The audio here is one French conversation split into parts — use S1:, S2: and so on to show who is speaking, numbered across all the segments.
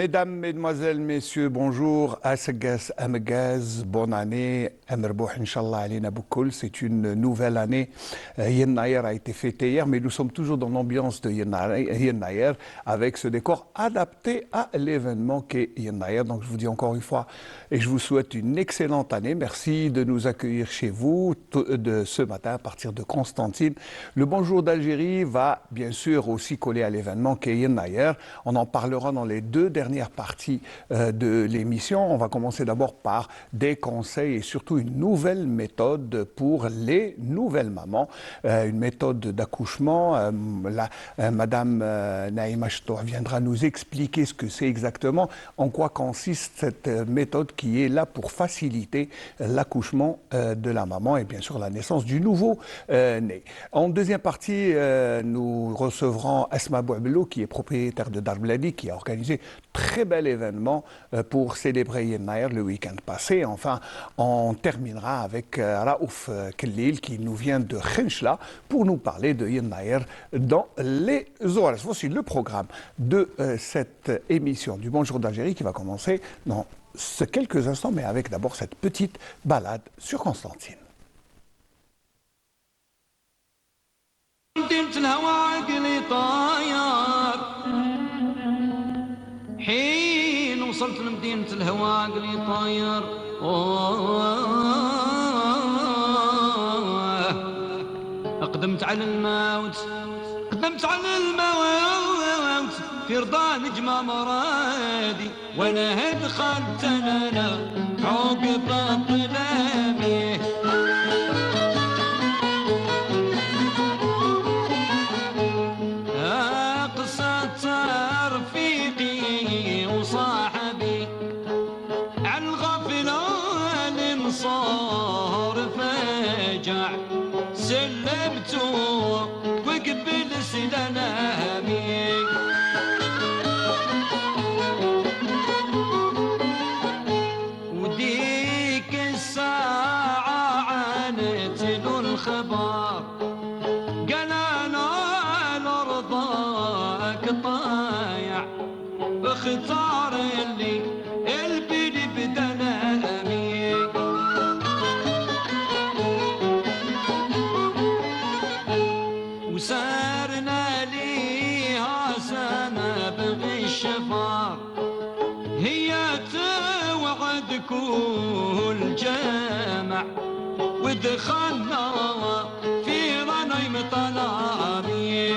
S1: Mesdames, Mesdemoiselles, Messieurs, bonjour. Assegas, Amgaz, bonne année. Amrbouh, Inch'Allah, Alina Boukoul. C'est une nouvelle année. Yennayer a été fêté hier, mais nous sommes toujours dans l'ambiance de Yennayer avec ce décor adapté à l'événement qu'est Yennayer. Donc, je vous dis encore une fois et je vous souhaite une excellente année. Merci de nous accueillir chez vous de ce matin à partir de Constantine. Le Bonjour d'Algérie va bien sûr aussi coller à l'événement qu'est Yennayer. On en parlera dans les deux dernière partie de l'émission. On va commencer d'abord par des conseils et surtout une nouvelle méthode pour les nouvelles mamans, une méthode d'accouchement. Madame Naïma Ch'toua viendra nous expliquer ce que c'est exactement, en quoi consiste cette méthode qui est là pour faciliter l'accouchement de la maman et bien sûr la naissance du nouveau né. En deuxième partie, nous recevrons Asma Bouabelou qui est propriétaire de Darbladi, qui a organisé très bel événement pour célébrer Yennayer le week-end passé. Enfin, on terminera avec Raouf Kellil qui nous vient de Khenchla pour nous parler de Yennayer dans les Zohar. Voici le programme de cette émission du Bonjour d'Algérie qui va commencer dans quelques instants, mais avec d'abord cette petite balade sur Constantine.
S2: حين وصلت لمدينة الهوى عقلي طاير أقدمت على الموت في رضا نجمة مرادي وأنا دخلت أنا عقب الظلامي وقبل سلامي وديك الساعة عانت له الخبر قال أنا لرضاك طايع اختار اللي البني بدنامي وسارنا ليها سنة بغي الشفار هي توعد كل جامع ودخلنا في غنيم طلامي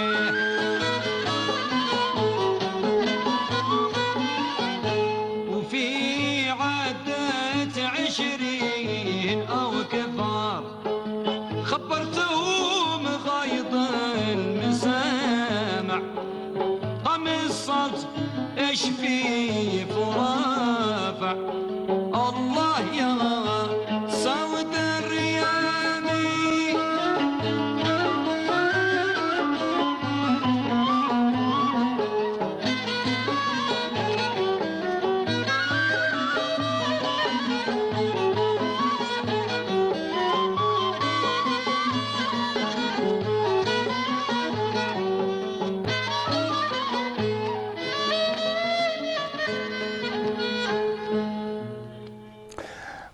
S2: وفي عدة 20 أو كفار خبرتهم غيظ المسامع قمصت ايش في فرافع الله يا سود الريامي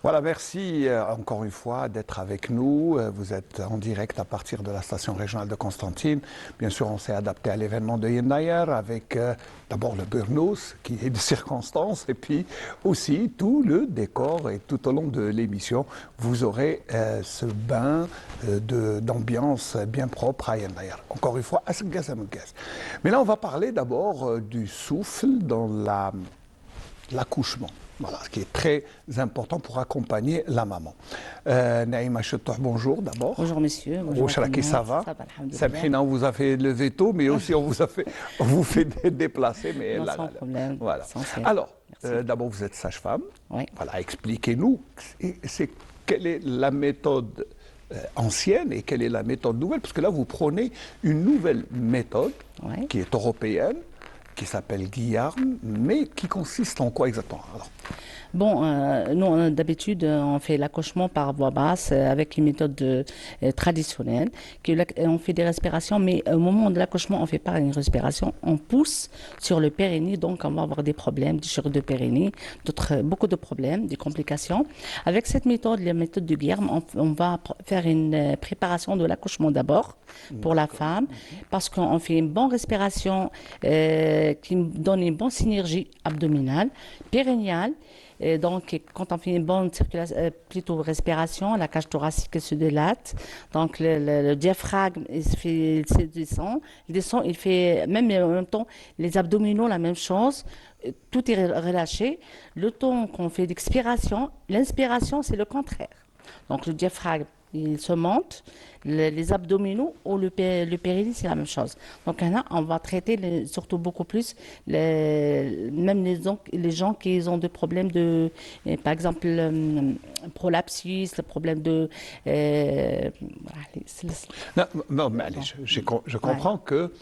S1: Voilà, merci encore une fois d'être avec nous. Vous êtes en direct à partir de la station régionale de Constantine. Bien sûr, on s'est adapté à l'événement de Yennayer avec d'abord le Burnous qui est de circonstance et puis aussi tout le décor. Et tout au long de l'émission, vous aurez ce bain d'ambiance bien propre à Yennayer. Encore une fois, Assegas Amgaz. Mais là, on va parler d'abord du souffle dans l'accouchement. Voilà, ce qui est très important pour accompagner la maman. Naïma Ch'toua, bonjour d'abord.
S3: Bonjour monsieur.
S1: Bonjour Chalaki, ça va? Samhina, on vous a fait lever tôt, mais aussi on vous fait déplacer. Mais
S3: non,
S1: là,
S3: sans problème.
S1: Voilà.
S3: Sans
S1: Alors, d'abord vous êtes sage-femme.
S3: Oui.
S1: Voilà, expliquez-nous quelle est la méthode ancienne et quelle est la méthode nouvelle, parce que là vous prenez une nouvelle méthode qui est européenne, qui s'appelle Guillarme, mais qui consiste en quoi exactement? Alors,
S3: Bon, nous, d'habitude, on fait l'accouchement par voie basse avec une méthode traditionnelle. On fait des respirations, mais au moment de l'accouchement, on ne fait pas une respiration. On pousse sur le périnée, donc on va avoir des problèmes, déchirure de périnée, beaucoup de problèmes, des complications. Avec cette méthode, la méthode du Guilherme, on va faire une préparation de l'accouchement d'abord pour la femme, parce qu'on fait une bonne respiration qui donne une bonne synergie abdominale, périnéale. Et donc, quand on fait une bonne plutôt respiration, la cage thoracique se dilate. Donc, le diaphragme, il descend, il fait, même en même temps, les abdominaux, la même chose. Tout est relâché. Le temps qu'on fait d'expiration, l'inspiration, c'est le contraire. Donc, le diaphragme, il se monte. Les abdominaux ou le périnée, c'est la même chose. Donc, là, on va traiter surtout beaucoup plus, même les gens qui ont des problèmes de, par exemple, prolapsus, le problème de...
S1: non, non, mais allez, je comprends que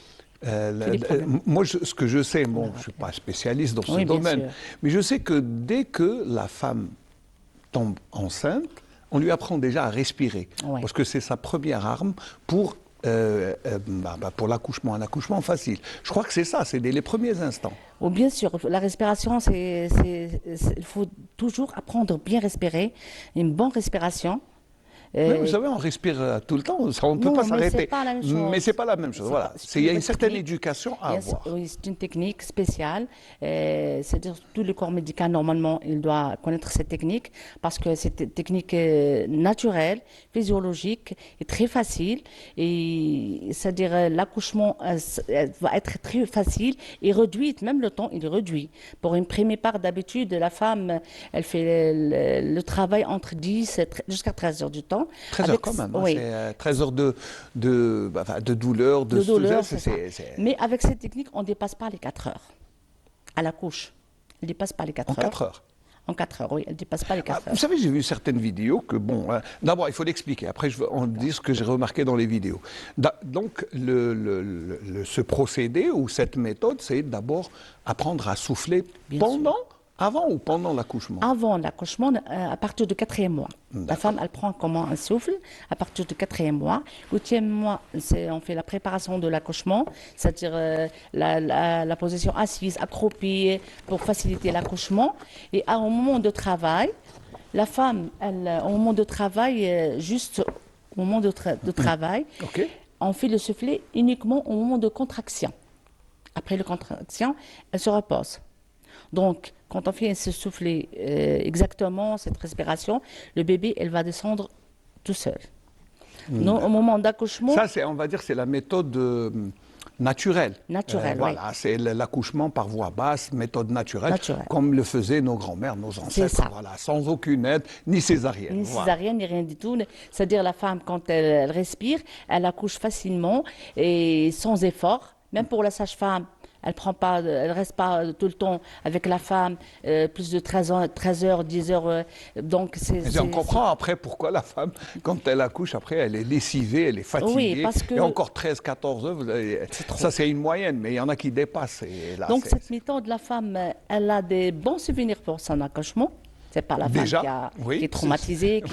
S1: moi, ce que je sais, bon, je ne suis pas spécialiste dans ce domaine, mais je sais que dès que la femme tombe enceinte, on lui apprend déjà à respirer, parce que c'est sa première arme pour l'accouchement, un accouchement facile. Je crois que c'est ça, c'est dès les premiers instants.
S3: Oh, bien sûr, la respiration, il faut toujours apprendre à bien respirer, une bonne respiration.
S1: Oui, vous savez, on respire tout le temps, on ne peut pas s'arrêter. Mais ce n'est pas la même chose. Voilà. Il y a une certaine éducation à avoir.
S3: Oui, c'est une technique spéciale. C'est-à-dire tout le corps médical, normalement, il doit connaître cette technique parce que c'est une technique naturelle, physiologique et très facile. Et c'est-à-dire l'accouchement va être très facile et réduit, même le temps, il est réduit. Pour une première part, d'habitude, la femme, elle fait le travail entre 10 jusqu'à 13 heures du temps.
S1: 13 heures quand même, oui. C'est 13 heures de douleur, de
S3: douleur. Mais avec cette technique, on ne dépasse pas les 4 heures à la couche. Elle ne dépasse pas les 4 heures.
S1: En 4 heures
S3: En 4 heures, oui, elle ne dépasse pas les 4 heures.
S1: Vous savez, j'ai vu certaines vidéos que, bon, d'abord, il faut l'expliquer. Après, on dit ce que j'ai remarqué dans les vidéos. Donc, ce procédé ou cette méthode, c'est d'abord apprendre à souffler avant ou pendant l'accouchement?
S3: Avant l'accouchement, à partir du 4e mois. La femme, elle prend comment un souffle à partir du 4e mois. 8e mois, on fait la préparation de l'accouchement, c'est-à-dire la position assise, accroupie, pour faciliter l'accouchement. Et au moment de travail, la femme, au moment de travail, juste au moment de travail, on fait le soufflet uniquement au moment de contraction. Après la contraction, elle se repose. Donc, quand on fait ce souffler exactement, cette respiration, le bébé, elle va descendre tout seul. Non, au moment d'accouchement...
S1: Ça, on va dire, c'est la méthode naturelle.
S3: Naturelle, oui.
S1: Voilà, c'est l'accouchement par voie basse, méthode naturelle, comme le faisaient nos grands-mères, nos ancêtres, voilà, sans aucune aide, ni césarienne.
S3: Ni césarienne, ni rien du tout. C'est-à-dire, la femme, quand elle respire, elle accouche facilement et sans effort. Même pour la sage-femme, elle reste pas tout le temps avec la femme, plus de 13 heures, 10 heures. Donc
S1: on comprend après pourquoi la femme, quand elle accouche, après, elle est lessivée, elle est fatiguée.
S3: Oui, parce que...
S1: Et encore 13, 14 heures, ça c'est une moyenne, mais il y en a qui dépassent. Et là,
S3: donc cette méthode, la femme, elle a des bons souvenirs pour son accouchement. C'est pas la femme qui est traumatisée.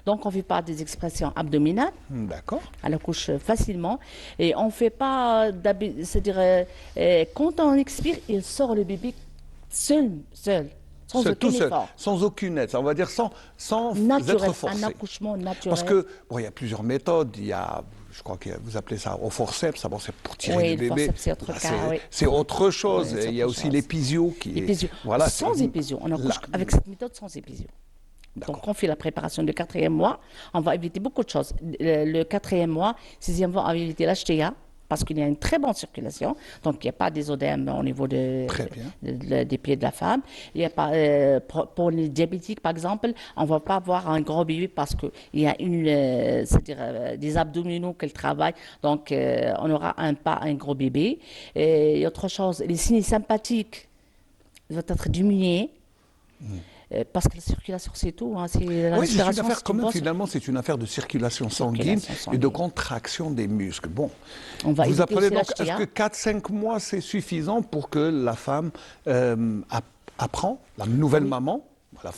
S3: Donc, on ne fait pas des expressions abdominales.
S1: D'accord.
S3: Elle accouche facilement. Et on ne fait pas... C'est-à-dire, quand on expire, il sort le bébé seul. Sans aucun effort.
S1: Sans aucune aide. On va dire sans être forcé.
S3: Un accouchement naturel.
S1: Parce que, bon, il y a plusieurs méthodes. Il y a... Je crois que vous appelez ça au forceps, c'est pour tirer le bébé.
S3: Oui, le forceps, c'est autre cas.
S1: C'est autre chose. Il y a aussi l'épisio qui est...
S3: Voilà, sans épisio. On accouche avec cette méthode sans épisio. Donc, on fait la préparation du 4e mois. On va éviter beaucoup de choses. Le 4e mois, 6e mois, on va éviter l'HTA parce qu'il y a une très bonne circulation. Donc, il n'y a pas d'ésodème au niveau des pieds de la femme. Il y a pas, pour les diabétiques, par exemple, on ne va pas avoir un gros bébé parce qu'il y a c'est-à-dire des abdominaux qu'elle travaille. Donc, on aura pas un gros bébé. Et autre chose, les signes sympathiques vont être diminués. parce que la circulation, c'est tout. Hein, c'est la
S1: Oui, c'est une
S3: respiration,
S1: affaire,
S3: c'est
S1: quand
S3: une
S1: même,
S3: bonne
S1: finalement, c'est une affaire de circulation sanguine
S3: circulation
S1: et de
S3: sanguine.
S1: contraction des muscles. Bon,
S3: On va
S1: vous
S3: éviter
S1: apprenez
S3: aussi
S1: donc,
S3: la
S1: est-ce que
S3: HTA.
S1: 4-5 mois, c'est suffisant pour que la femme apprend, la nouvelle maman,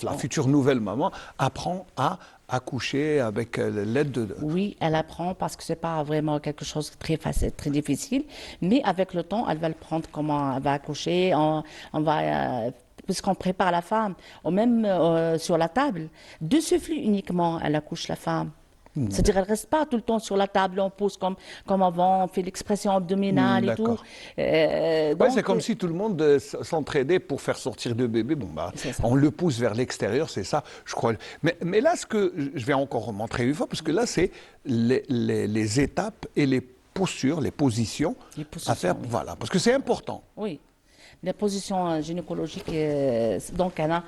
S1: la future nouvelle maman, apprend à accoucher avec l'aide de...
S3: Oui, elle apprend parce que c'est pas vraiment quelque chose de très facile, très difficile, mais avec le temps, elle va le prendre comment elle va accoucher, on va puisqu'on prépare la femme, ou même sur la table, de ce flux uniquement, elle accouche la femme. C'est-à-dire, elle reste pas tout le temps sur la table, on pousse comme avant, on fait l'expression abdominale et tout.
S1: D'accord. Ouais, c'est
S3: Donc,
S1: comme si tout le monde s'entraidait pour faire sortir le bébé. Bon, bah,
S3: C'est ça.
S1: on le pousse vers l'extérieur, c'est ça, je crois. Mais là, ce que je vais encore montrer une fois, parce que là, c'est les étapes et les postures, les positions
S3: Les positions,
S1: à faire.
S3: oui.
S1: Voilà, parce que c'est important.
S3: oui, la position gynécologique, donc, elle a,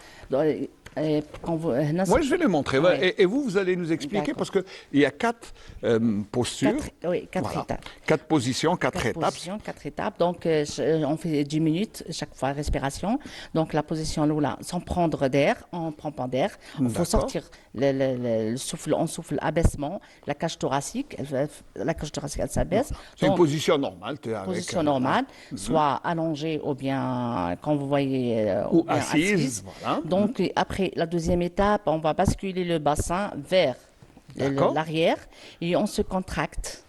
S3: quand vous,
S1: Moi, je vais le montrer.
S3: Ouais.
S1: Et vous, vous allez nous expliquer,
S3: D'accord.
S1: parce qu'il y a 4 postures.
S3: Quatre
S1: Voilà.
S3: étapes.
S1: 4 positions, 4
S3: Quatre
S1: étapes.
S3: positions, 4 étapes. Donc, on fait 10 minutes chaque fois respiration. Donc, la position là, sans prendre d'air, on ne prend pas d'air. Il faut
S1: D'accord.
S3: sortir le souffle, on souffle abaissement, la cage thoracique, elle s'abaisse.
S1: C'est une
S3: Donc,
S1: position normale. Tu es avec,
S3: position normale, soit allongée ou bien, quand vous voyez,
S1: Ou
S3: bien
S1: assise, voilà.
S3: Donc, après la deuxième étape, on va basculer le bassin vers
S1: D'accord.
S3: l'arrière et on se contracte.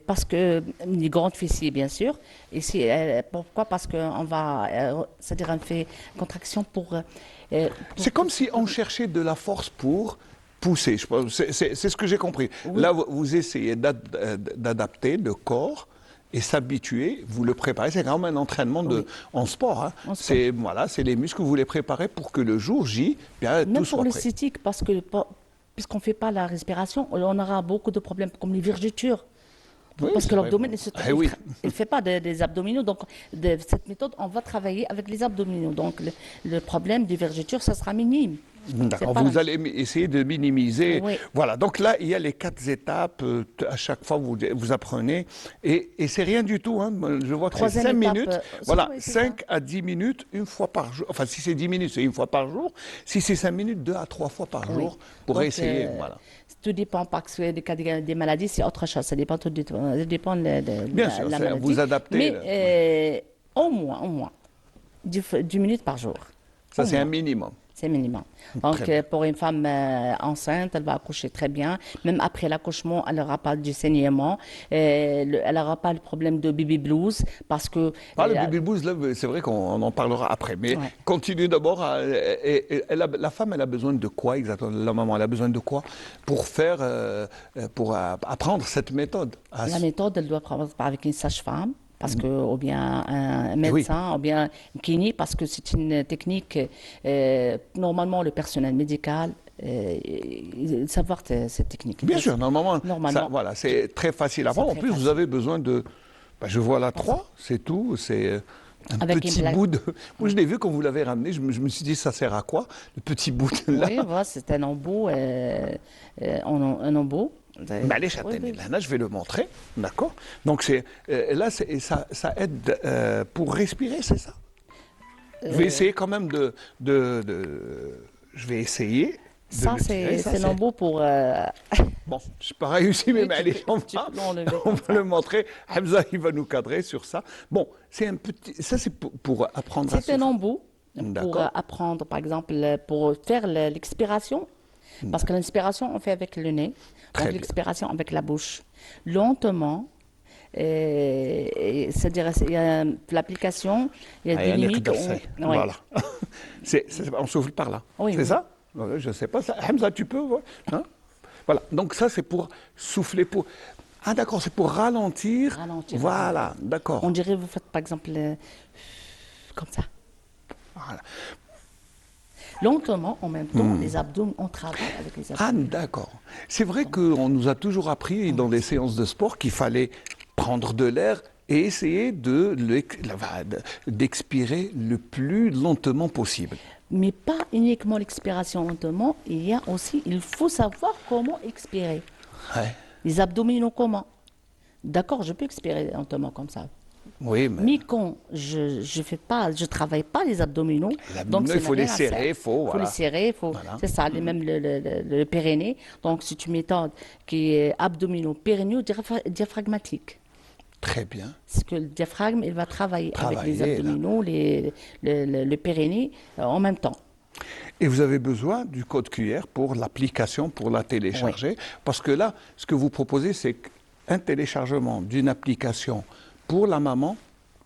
S3: Parce que les grandes fessiers bien sûr et pourquoi parce que on va c'est-à-dire on fait contraction pour
S1: C'est comme si on cherchait de la force pour pousser. C'est ce que j'ai compris. Là, vous essayez d'adapter le corps et s'habituer, vous le préparez. C'est quand même un entraînement en sport. Hein.
S3: En sport.
S1: C'est les muscles que vous les préparez pour que le jour J, bien,
S3: même
S1: tout
S3: pour
S1: soit prêt.
S3: l'esthétique parce que puisqu'on ne fait pas la respiration, on aura beaucoup de problèmes comme les vergetures.
S1: Oui,
S3: Parce
S1: c'est
S3: que
S1: vrai.
S3: l'abdomen,
S1: Eh oui.
S3: il ne fait pas des abdominaux. Donc, de cette méthode, on va travailler avec les abdominaux. Donc, le problème des vergetures, ça sera minime.
S1: D'accord,
S3: C'est pas
S1: vous
S3: la-
S1: allez essayer de minimiser.
S3: Oui.
S1: Voilà, donc là, il y a les 4 étapes. À chaque fois, vous apprenez. Et c'est rien du tout. Hein. Moi, je vois que c'est
S3: Troisième
S1: 5
S3: étape,
S1: minutes.
S3: c'est-
S1: Voilà,
S3: oui, c'est
S1: 5 à 10 minutes, une fois par jour. Enfin, si c'est 10 minutes, c'est une fois par jour. Si c'est 5 minutes, 2 à 3 fois par
S3: Oui.
S1: jour pour
S3: Donc,
S1: essayer. Voilà.
S3: Tout dépend parce que des maladies, c'est autre chose. Ça dépend, tout dépend de
S1: Bien
S3: la,
S1: sûr,
S3: la
S1: c'est-
S3: maladie.
S1: vous adaptez
S3: Mais au moins, 10 minutes par jour.
S1: Ça,
S3: Au
S1: c'est un
S3: moins.
S1: minimum.
S3: C'est minimum. Donc,
S1: Très bien.
S3: pour une femme enceinte, elle va accoucher très bien. Même après l'accouchement, elle n'aura pas de saignement. Elle n'aura pas le problème de baby blues parce que...
S1: Ah, le baby blues, là, c'est vrai qu'on en parlera après. Mais
S3: Ouais.
S1: continue d'abord. La femme, elle a besoin de quoi exactement? La maman, elle a besoin de quoi pour faire, pour apprendre cette méthode?
S3: La méthode, elle doit prendre avec une sage-femme, parce que, ou bien un médecin, ou bien un kiné, parce que c'est une technique, normalement, le personnel médical, savoir cette technique.
S1: Bien sûr, normalement,
S3: Normalement.
S1: voilà, c'est très facile à apprendre. En
S3: très
S1: plus, vous
S3: facile.
S1: avez besoin de. Je vois là 3, c'est tout. C'est un
S3: Avec
S1: petit
S3: une plaque.
S1: bout de. Moi, je l'ai vu quand vous l'avez ramené. Je me suis dit, ça sert à quoi? Le petit bout de là.
S3: Oui, voilà, c'est un embout, un embout.
S1: Mais allez, là, je vais le montrer. D'accord? Donc, là, ça aide pour respirer, c'est ça? Je vais essayer quand même je vais essayer. de
S3: Ça,
S1: le tirer. Ça,
S3: c'est l'embout pour...
S1: Bon, je n'ai pas réussi, mais
S3: Oui, tu
S1: allez,
S3: peux-
S1: on
S3: tu
S1: va,
S3: peux l'enlever
S1: on
S3: comme
S1: va
S3: ça.
S1: le montrer. Hamza, il va nous cadrer sur ça. Bon, c'est un petit. Ça, c'est pour apprendre à
S3: C'est un
S1: souffler.
S3: embout pour
S1: D'accord.
S3: apprendre, par exemple, pour faire l'expiration. Parce que l'inspiration, on fait avec le nez.
S1: Très
S3: Donc,
S1: bien.
S3: l'expiration avec la bouche. Lentement. C'est-à-dire, il y a l'application, il y a
S1: Ah,
S3: des
S1: il y a un
S3: limites.
S1: exercice.
S3: Ouais.
S1: Voilà. On souffle par là.
S3: Oui,
S1: c'est
S3: oui.
S1: ça? Ouais, je ne sais pas. Hamza, tu peux? Ouais. Hein? Voilà. Donc, ça, c'est pour souffler. Ah, d'accord, c'est pour ralentir.
S3: Ralentir.
S1: Voilà, d'accord.
S3: On dirait, vous faites par exemple comme ça.
S1: Voilà.
S3: Lentement, en même temps, les abdos, on travaille avec les abdos.
S1: Ah, d'accord. C'est vrai qu'on nous a toujours appris dans les séances de sport qu'il fallait prendre de l'air et essayer d'expirer le plus lentement possible.
S3: Mais pas uniquement l'expiration lentement, il faut savoir comment expirer.
S1: Ouais.
S3: Les abdominaux, comment? D'accord, je peux expirer lentement comme ça.
S1: Oui, mais
S3: Mais quand je travaille pas les abdominaux, donc
S1: il faut les
S3: rien à faire.
S1: serrer, il faut,
S3: Faut
S1: voilà.
S3: les serrer,
S1: Voilà.
S3: c'est ça, même le périnée. Donc c'est une méthode qui est abdominaux, périnée, diaphragmatique.
S1: Très bien.
S3: Parce que le diaphragme, il va travailler avec les
S1: Travailler, là.
S3: abdominaux, le périnée en même temps.
S1: Et vous avez besoin du code QR pour l'application, pour la télécharger. Parce que là, ce que vous proposez, c'est un téléchargement d'une application pour la maman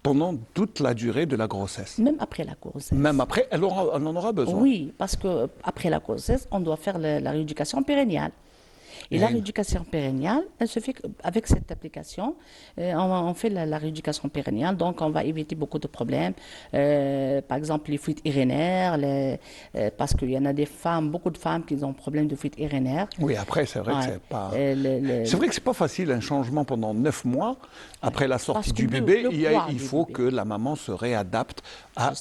S1: pendant toute la durée de la grossesse.
S3: Même après la grossesse.
S1: Même après, elle en aura besoin.
S3: Oui, parce que après la grossesse, on doit faire la rééducation périnéale. Et la rééducation périnéale, elle se fait avec cette application. On fait la rééducation périnéale, donc on va éviter beaucoup de problèmes. Par exemple, les fuites urinaires, parce qu'il y en a des femmes, beaucoup de femmes qui ont problème de fuites urinaires.
S1: Oui, après, c'est vrai que
S3: Ouais.
S1: c'est pas.
S3: Le-
S1: C'est vrai que c'est pas facile un changement pendant 9 mois après la sortie
S3: Parce que
S1: du bébé.
S3: le poids
S1: Il
S3: du
S1: faut
S3: bébé.
S1: que la maman se réadapte à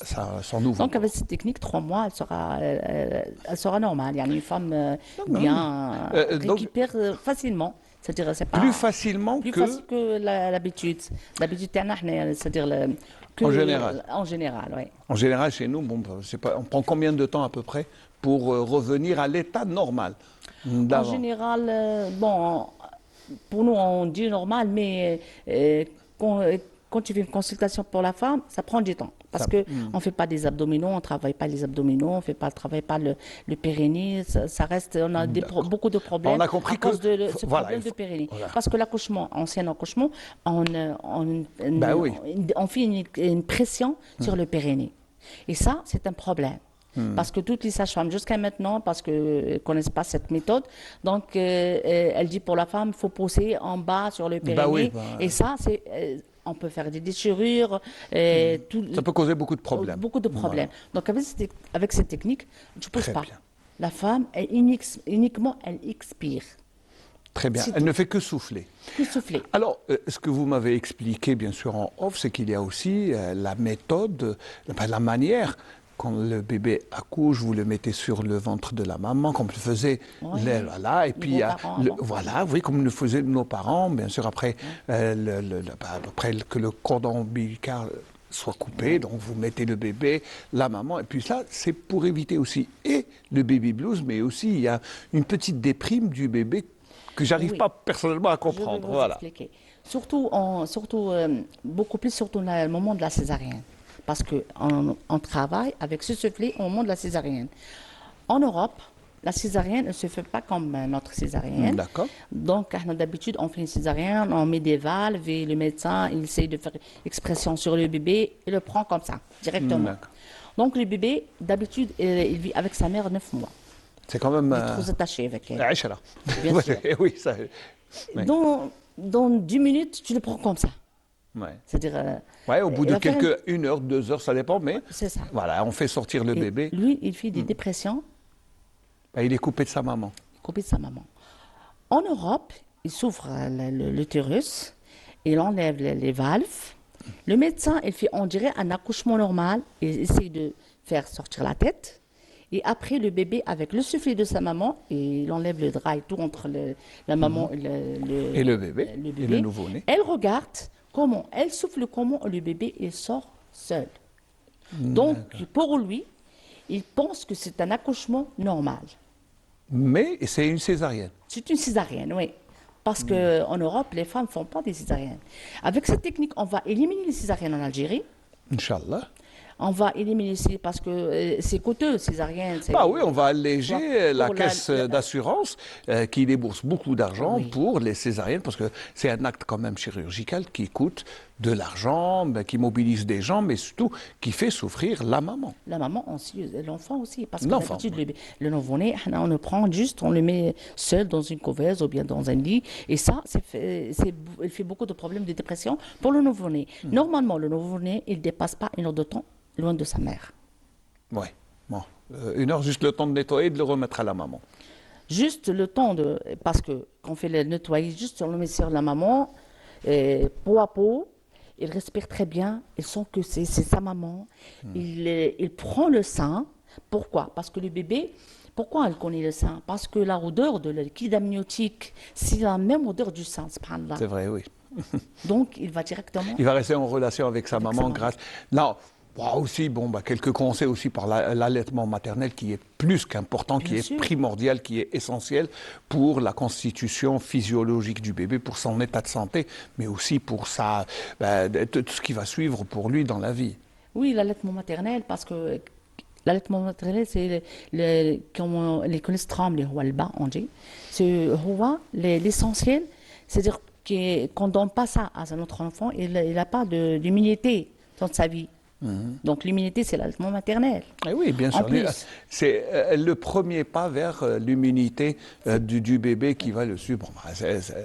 S1: son nouveau.
S3: Donc avec cette technique, 3 mois, elle sera normale. Il y a une femme bien
S1: donc-
S3: récupère facilement. C'est-à-dire, c'est pas
S1: Plus facilement
S3: plus
S1: que.
S3: facile que l'habitude. L'habitude, c'est-à-dire
S1: En général.
S3: En général, oui.
S1: En général, chez nous, bon, c'est pas, on prend combien de temps à peu près pour revenir à l'état normal
S3: En
S1: d'avant?
S3: général, bon, pour nous, on dit normal, mais quand tu fais une consultation pour la femme, ça prend du temps. Parce que on ne fait pas des abdominaux, on ne travaille pas les abdominaux, on ne travaille pas le périnée, ça reste, on a beaucoup de problèmes
S1: On a compris
S3: à cause
S1: que-
S3: de ce
S1: voilà,
S3: problème
S1: il faut-
S3: de périnée.
S1: voilà.
S3: Parce que l'accouchement, ancien accouchement,
S1: Ben oui.
S3: on fait une pression sur le périnée. Et ça, c'est un problème. Parce que toutes les sages-femmes, jusqu'à maintenant, parce qu'elles ne connaissent pas cette méthode, donc elle dit pour la femme, il faut pousser en bas sur le périnée.
S1: oui, bah,
S3: Et ça, on peut faire des déchirures,
S1: Ça peut causer beaucoup de problèmes.
S3: beaucoup de problèmes. Donc avec cette technique, tu ne pousses
S1: Très
S3: pas.
S1: bien.
S3: La femme, uniquement, elle expire.
S1: Très bien.
S3: C'est
S1: Elle
S3: tout.
S1: ne fait que souffler.
S3: Que souffler.
S1: Alors, ce que vous m'avez expliqué, bien sûr, en off, c'est qu'il y a aussi la méthode, la manière. Quand le bébé accouche, vous le mettez sur le ventre de la maman, comme le faisaient
S3: Oui.
S1: voilà, et puis il y a
S3: beaux-parents avant.
S1: voilà, oui, comme le faisaient nos parents, bien sûr, après, après que le cordon ombilical soit coupé, donc vous mettez le bébé, la maman, et puis ça, c'est pour éviter aussi et le baby blues, mais aussi il y a une petite déprime du bébé que j'arrive
S3: Oui.
S1: pas personnellement à
S3: Je vais
S1: comprendre.
S3: vous
S1: Voilà.
S3: expliquer. Surtout, beaucoup plus surtout le moment de la césarienne. Parce qu'on travaille avec ce soufflet au moment de la césarienne. En Europe, la césarienne ne se fait pas comme notre césarienne.
S1: D'accord.
S3: Donc, d'habitude, on fait une césarienne, on met des valves et le médecin, il essaye de faire expression sur le bébé et le prend comme ça, directement.
S1: D'accord.
S3: Donc, le bébé, d'habitude, il vit avec sa mère 9 mois.
S1: C'est quand même.
S3: Il est trop attaché avec elle.
S1: Aïcha, là.
S3: Bien
S1: Ouais,
S3: sûr.
S1: oui, ça. Oui.
S3: Dans 10 minutes, tu le prends comme ça.
S1: Ouais.
S3: C'est-à-dire,
S1: Ouais, au bout
S3: il
S1: de
S3: va faire
S1: quelques 1 heure, 2 heures, ça dépend, mais
S3: c'est ça.
S1: voilà, on fait sortir le
S3: Et
S1: bébé.
S3: lui, il fait des dépressions,
S1: Ben, il est coupé de sa maman.
S3: coupé de sa maman. En Europe, il s'ouvre l'utérus, il enlève les valves. Le médecin, il fait, on dirait, un accouchement normal. Il essaie de faire sortir la tête. Et après, le bébé, avec le soufflet de sa maman, et il enlève le drap et tout entre la maman et
S1: Et le bébé, et le nouveau-né.
S3: Elle regarde comment, elle souffle comment le bébé il sort seul. Donc, pour lui, il pense que c'est un accouchement normal.
S1: Mais c'est une césarienne.
S3: C'est une césarienne, oui. Parce qu'en Europe, les femmes ne font pas des césariennes. Avec cette technique, on va éliminer les césariennes en Algérie.
S1: Inch'Allah.
S3: On va éliminer parce que c'est coûteux, césarienne.
S1: Ah oui, on va alléger la
S3: Pour
S1: caisse d'assurance qui débourse beaucoup d'argent
S3: Oui.
S1: pour les césariennes, parce que c'est un acte quand même chirurgical qui coûte de l'argent, qui mobilise des gens, mais surtout qui fait souffrir la maman.
S3: La maman aussi, l'enfant aussi. Parce que
S1: L'enfant,
S3: d'habitude, le nouveau-né, on le prend juste, on le met seul dans une couveuse ou bien dans un lit. Et ça, il fait beaucoup de problèmes de dépression pour le nouveau-né. Normalement, le nouveau-né, il ne dépasse pas 1 heure de temps loin de sa mère.
S1: Oui, bon. 1 heure, juste le temps de nettoyer et de le remettre à la maman.
S3: Juste le temps de... Parce que quand on fait le nettoyage, juste on le met sur la maman, peau à peau, il respire très bien, il sent que c'est sa maman. Il prend le sein. Pourquoi? Parce que le bébé, pourquoi elle connaît le sein? Parce que la odeur de le liquide amniotique, c'est la même odeur du sein, subhanallah.
S1: C'est vrai, oui.
S3: Donc, il va directement.
S1: Il va rester en relation avec sa
S3: Avec
S1: maman
S3: sa maman.
S1: grâce. Là, aussi, quelques conseils aussi par l'allaitement maternel qui est plus qu'important, qui
S3: Bien
S1: est
S3: sûr.
S1: primordial, qui est essentiel pour la constitution physiologique du bébé, pour son état de santé, mais aussi pour tout ce qui va suivre pour lui dans la vie.
S3: Oui, l'allaitement maternel, parce que l'allaitement maternel, c'est comme les colostrum, les Hualba, on dit. C'est l'essentiel, c'est-à-dire qu'on ne donne pas ça à notre enfant, il n'a pas d'immunité dans sa vie. Donc l'immunité, c'est l'allaitement maternel.
S1: Et oui, bien
S3: En
S1: sûr.
S3: plus.
S1: C'est le premier pas vers l'immunité du bébé qui va le suivre.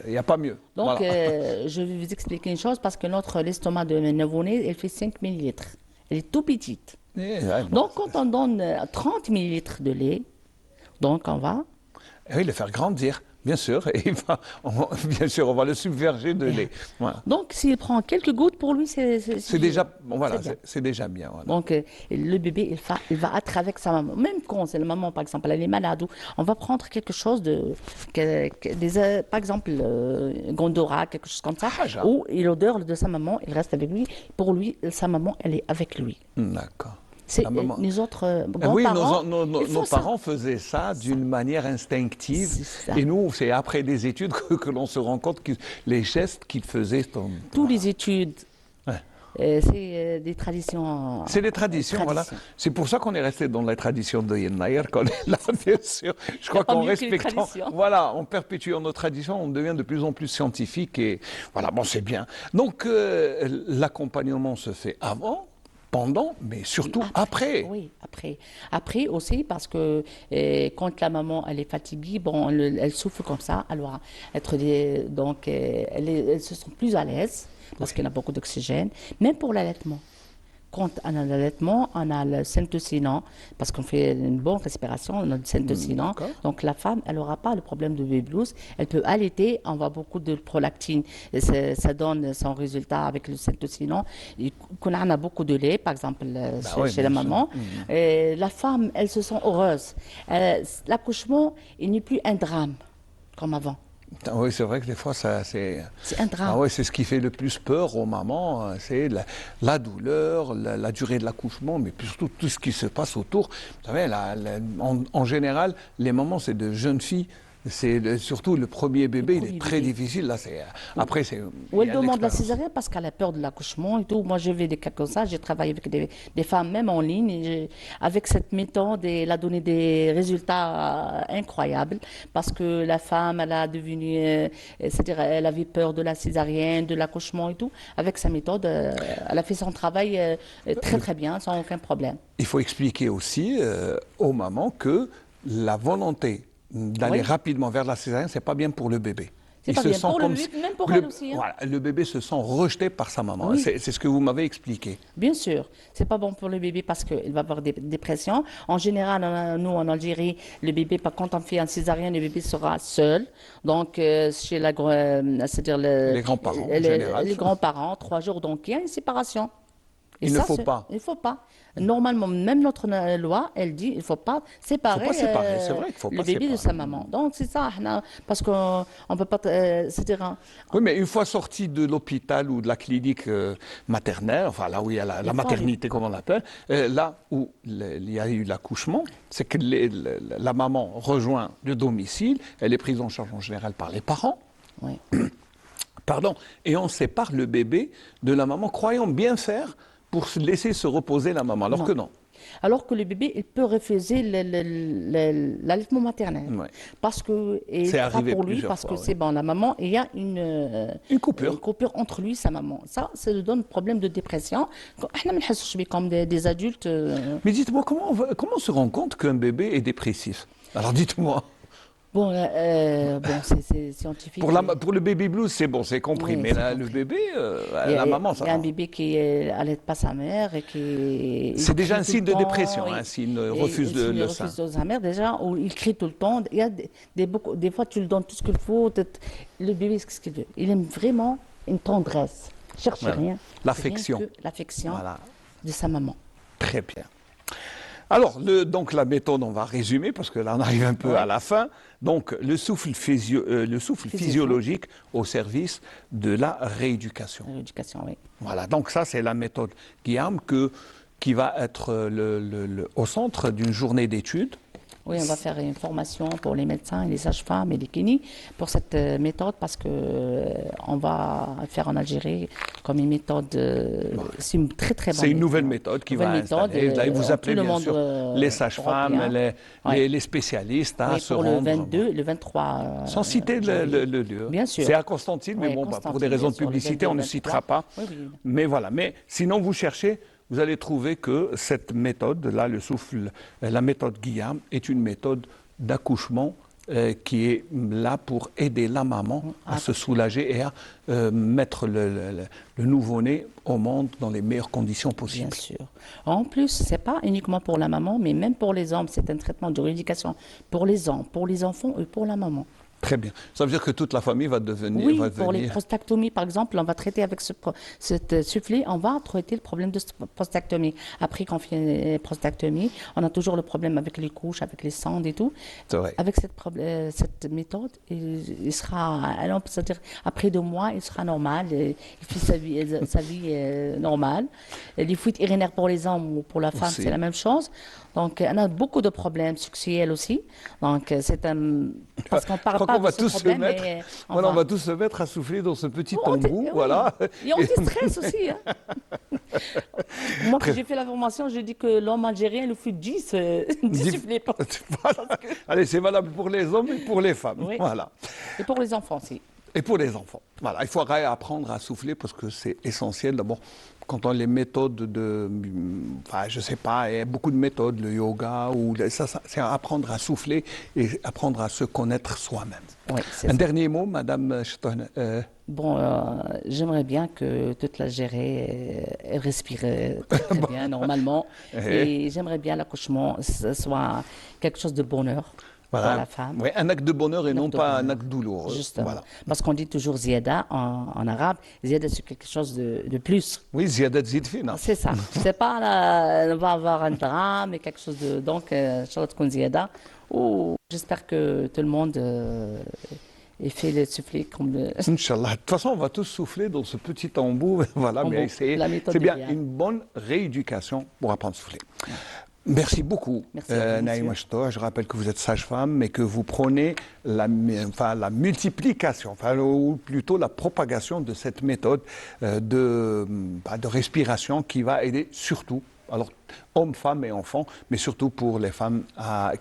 S1: Il n'y a pas mieux.
S3: Donc,
S1: Voilà.
S3: je vais vous expliquer une chose, parce que l'estomac de nouveau-né, elle fait 5 millilitres. Elle est tout petite. Donc, quand on donne 30 millilitres de lait, donc on va...
S1: Oui, le faire grandir, bien sûr. Et bien sûr, on va le submerger de lait. Voilà.
S3: Donc, s'il prend quelques gouttes, pour lui,
S1: C'est déjà, voilà,
S3: bien.
S1: c'est déjà bien. Voilà.
S3: Donc, le bébé, il va être avec sa maman. Même quand c'est la maman, par exemple, elle est malade, on va prendre quelque chose par exemple, Gondora, quelque chose comme ça,
S1: Haja.
S3: où l'odeur de sa maman, il reste avec lui. Pour lui, sa maman, elle est avec lui.
S1: D'accord.
S3: C'est
S1: La maman.
S3: les autres
S1: Oui,
S3: grands-parents.
S1: nos
S3: ils font ça.
S1: parents faisaient ça d'une manière instinctive.
S3: C'est ça.
S1: Et nous, c'est après des études que l'on se rend compte que les gestes qu'ils faisaient.
S3: Toutes les études,
S1: Ouais.
S3: c'est des traditions.
S1: C'est des traditions, voilà. C'est pour ça qu'on est resté dans la tradition de Yennayer, qu'on est là, bien sûr. Je crois
S3: pas
S1: qu'en
S3: mieux que les
S1: respectant,
S3: traditions.
S1: voilà, en perpétuant nos traditions, on devient de plus en plus scientifique et voilà, bon, c'est bien. Donc, l'accompagnement se fait avant, pendant, mais surtout après.
S3: Oui, après. Après aussi, parce que quand la maman elle est fatiguée, bon, elle souffle comme ça, elle va être donc elle se sent plus à l'aise parce qu'elle a beaucoup d'oxygène, même pour l'allaitement. Quand on a l'allaitement, on a le syntocinon, parce qu'on fait une bonne respiration, on a le syntocinon.
S1: D'accord.
S3: Donc la femme, elle n'aura pas le problème de baby blues. Elle peut allaiter, on voit beaucoup de prolactine. Et ça donne son résultat avec le syntocinon. Et quand on a beaucoup de lait, par exemple,
S1: oui,
S3: chez la
S1: bien sûr.
S3: maman, et la femme, elle se sent heureuse. L'accouchement, il n'est plus un drame comme avant.
S1: Oui, c'est vrai que des fois, c'est...
S3: C'est un drame.
S1: Ah ouais, c'est ce qui fait le plus peur aux mamans, c'est la douleur, la durée de l'accouchement, mais puis surtout tout ce qui se passe autour. Vous savez, en général, les mamans, c'est de jeunes filles. Surtout le premier bébé, il est
S3: premier
S1: très
S3: bébé.
S1: difficile. Là, après, c'est.
S3: Ou
S1: il y
S3: elle
S1: a
S3: demande la
S1: l'expérience.
S3: césarienne parce qu'elle a peur de l'accouchement et tout. Moi, je vais des cas comme ça. J'ai travaillé avec des femmes, même en ligne. Avec cette méthode, elle a donné des résultats incroyables parce que la femme, elle a devenu, c'est-à-dire, elle avait peur de la césarienne, de l'accouchement et tout. Avec sa méthode, elle a fait son travail très, très bien, sans aucun problème.
S1: Il faut expliquer aussi aux mamans que la volonté d'aller
S3: Oui.
S1: rapidement vers la césarienne, c'est pas bien pour le bébé.
S3: C'est
S1: Il
S3: pas
S1: se
S3: bien
S1: sent
S3: pour le
S1: comme
S3: bébé,
S1: si-
S3: même pour
S1: le-
S3: elle aussi, hein.
S1: Voilà, le bébé se sent rejeté par sa maman.
S3: Oui.
S1: C'est ce que vous m'avez expliqué.
S3: Bien sûr, c'est pas bon pour le bébé parce qu'il va avoir des dépressions. En général, nous en Algérie, le bébé, quand on fait un césarien, le bébé sera seul. Donc, chez c'est-à-dire
S1: Les grands-parents, en général.
S3: les grands-parents, 3 jours, donc il y a une séparation. Et
S1: Il ne
S3: ça,
S1: faut pas.
S3: Il ne faut pas. Normalement, même notre loi, elle dit il ne faut pas séparer,
S1: Faut pas séparer, c'est vrai qu'il faut
S3: le
S1: pas
S3: bébé de
S1: séparer.
S3: sa maman. Donc, c'est ça, parce qu'on ne peut pas, c'est-à-dire,
S1: Oui, mais une fois sorti de l'hôpital ou de la clinique maternelle, enfin là où il y a la
S3: fois,
S1: maternité, comme on l'appelle, là où il y a eu l'accouchement, c'est que la maman rejoint le domicile, elle est prise en charge en général par les parents.
S3: oui.
S1: Pardon, et on sépare le bébé de la maman, croyant bien faire pour laisser se reposer la maman, alors que non.
S3: Alors que le bébé, il peut refuser l'allaitement maternel.
S1: Ouais.
S3: Parce que, et
S1: C'est
S3: pas
S1: arrivé
S3: pour lui,
S1: plusieurs
S3: parce
S1: fois,
S3: que
S1: ouais.
S3: c'est bon, la maman, il y a
S1: Une coupure.
S3: une coupure entre lui et sa maman. Ça lui donne problème de dépression. احنا ما نحسوش بيه comme des adultes.
S1: Mais dites-moi, comment on se rend compte qu'un bébé est dépressif? Alors dites-moi.
S3: Bon, c'est scientifique.
S1: Pour le baby blues, c'est bon, c'est compris.
S3: Oui,
S1: mais
S3: c'est
S1: là,
S3: compris.
S1: le bébé,
S3: Il y a-
S1: la maman, ça
S3: Il y a un
S1: va.
S3: bébé qui n'allait pas sa mère et qui.
S1: C'est
S3: il
S1: déjà
S3: crie
S1: un
S3: tout
S1: signe
S3: le
S1: de
S3: temps,
S1: dépression,
S3: et-
S1: hein, s'il
S3: et-
S1: refuse
S3: et
S1: de
S3: s'il
S1: le
S3: refuse
S1: sein.
S3: de sa mère, déjà, ou il crie tout le temps. Il y a des fois, tu lui donnes tout ce qu'il faut. Le bébé, qu'est-ce qu'il veut? Il aime vraiment une tendresse. Cherche
S1: Voilà.
S3: rien.
S1: L'affection.
S3: C'est rien que l'affection
S1: Voilà.
S3: de sa maman.
S1: Très bien. Alors, donc la méthode, on va résumer parce que là, on arrive un peu à la fin. Donc, le souffle physiologique au service de la rééducation.
S3: L'éducation, oui.
S1: Voilà, donc ça, c'est la méthode Guillaume qui va être au centre d'une journée d'études.
S3: Oui, on va faire une formation pour les médecins et les sages-femmes et les kinés pour cette méthode parce que on va faire en Algérie comme une méthode. C'est une très très bonne.
S1: C'est une nouvelle méthode qui va installer. Là, vous appelez
S3: tout le
S1: bien
S3: monde,
S1: sûr les sages-femmes, les spécialistes à
S3: Oui,
S1: se
S3: pour
S1: rendre.
S3: le 22, le 23.
S1: Sans citer le lieu.
S3: Bien sûr.
S1: C'est à Constantine, mais
S3: Oui,
S1: bon,
S3: Constantine,
S1: pour des raisons de
S3: bien sûr, le
S1: publicité,
S3: 22,
S1: on ne
S3: 23.
S1: citera pas.
S3: Oui, oui.
S1: Mais voilà. Mais sinon, vous cherchez, vous allez trouver que cette méthode, là, le souffle, la méthode Guillaume, est une méthode d'accouchement qui est là pour aider la maman à se soulager et à mettre le nouveau-né au monde dans les meilleures conditions possibles.
S3: Bien sûr. En plus, c'est pas uniquement pour la maman, mais même pour les hommes. C'est un traitement de rééducation pour les hommes, pour les enfants et pour la maman.
S1: Très bien. Ça veut dire que toute la famille va devenir.
S3: Oui,
S1: va
S3: pour les
S1: devenir-
S3: prostatectomies, par exemple, on va traiter avec cette soufflet, on va traiter le problème de cette prostatectomie. Après qu'on fait une prostatectomie, on a toujours le problème avec les couches, avec les sondes et tout.
S1: C'est vrai.
S3: Avec cette méthode, il sera, alors, c'est-à-dire après 2 mois, il sera normal, il fait sa vie normale. Les fuites urinaires pour les hommes ou pour la femme,
S1: Aussi.
S3: c'est la même chose. Donc, on a beaucoup de problèmes sexuels aussi. Donc, c'est un... Parce qu'on ne
S1: Je
S3: parle
S1: crois
S3: pas
S1: qu'on
S3: de
S1: va
S3: ce
S1: tous se
S3: problème,
S1: mettre.
S3: mais
S1: Voilà, on va tous se mettre à souffler dans ce petit
S3: Oh,
S1: embout,
S3: oui.
S1: voilà.
S3: Et on déstresse aussi. Hein. Moi, quand j'ai fait la formation, je dis que l'homme algérien, le fout 10 soufflets.
S1: Voilà. Allez, c'est valable pour les hommes et pour les femmes.
S3: Oui.
S1: Voilà.
S3: Et pour les enfants aussi.
S1: Et pour les enfants. Voilà, il faudrait apprendre à souffler parce que c'est essentiel. D'abord, quand on a les méthodes enfin, je sais pas, il y a beaucoup de méthodes, le yoga, ça c'est apprendre à souffler et apprendre à se connaître soi-même.
S3: Oui, c'est
S1: Un
S3: ça.
S1: dernier mot, Madame Chton.
S3: Bon, j'aimerais bien que toute l'Algérie elle respire très bien, normalement. Et j'aimerais bien l'accouchement ce soit quelque chose de bonheur pour la femme.
S1: Oui, un acte de bonheur et
S3: Un
S1: non
S3: acte de
S1: pas un
S3: bonheur.
S1: acte douloureux.
S3: Justement.
S1: Voilà.
S3: Parce qu'on dit toujours ziada en arabe. Ziada, c'est quelque chose de plus.
S1: Oui, ziyadat zid fina.
S3: C'est ça. C'est pas on va avoir un drame et quelque chose de. Donc, Inch'Allah tkoun ziada. J'espère que tout le monde ait fait le soufflet comme le.
S1: Inch'Allah. De toute façon, on va tous souffler dans ce petit embout. Voilà, mais
S3: Embout, la méthode
S1: c'est bien
S3: idéale.
S1: une bonne rééducation pour apprendre à souffler. Merci beaucoup,
S3: Merci à vous,
S1: Naïma
S3: monsieur.
S1: Chto. Je rappelle que vous êtes sage-femme et que vous prenez la multiplication, ou plutôt la propagation de cette méthode de respiration qui va aider surtout, alors hommes, femmes et enfants, mais surtout pour les femmes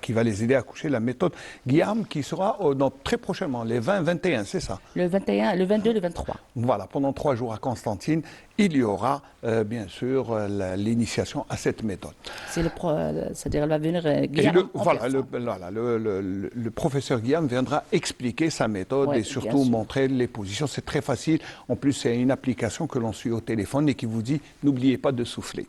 S1: qui va les aider à accoucher. La méthode Guillaume qui sera très prochainement, les 20-21, c'est ça?
S3: Le 21, le 22, le 23.
S1: Voilà, pendant 3 jours à Constantine, il y aura bien sûr l'initiation à cette méthode.
S3: C'est-à-dire, elle va venir
S1: Et
S3: Guillaume en personne.
S1: le professeur Guillaume viendra expliquer sa méthode
S3: Ouais,
S1: et surtout
S3: bien sûr.
S1: montrer les positions. C'est très facile. En plus, c'est une application que l'on suit au téléphone et qui vous dit n'oubliez pas de souffler.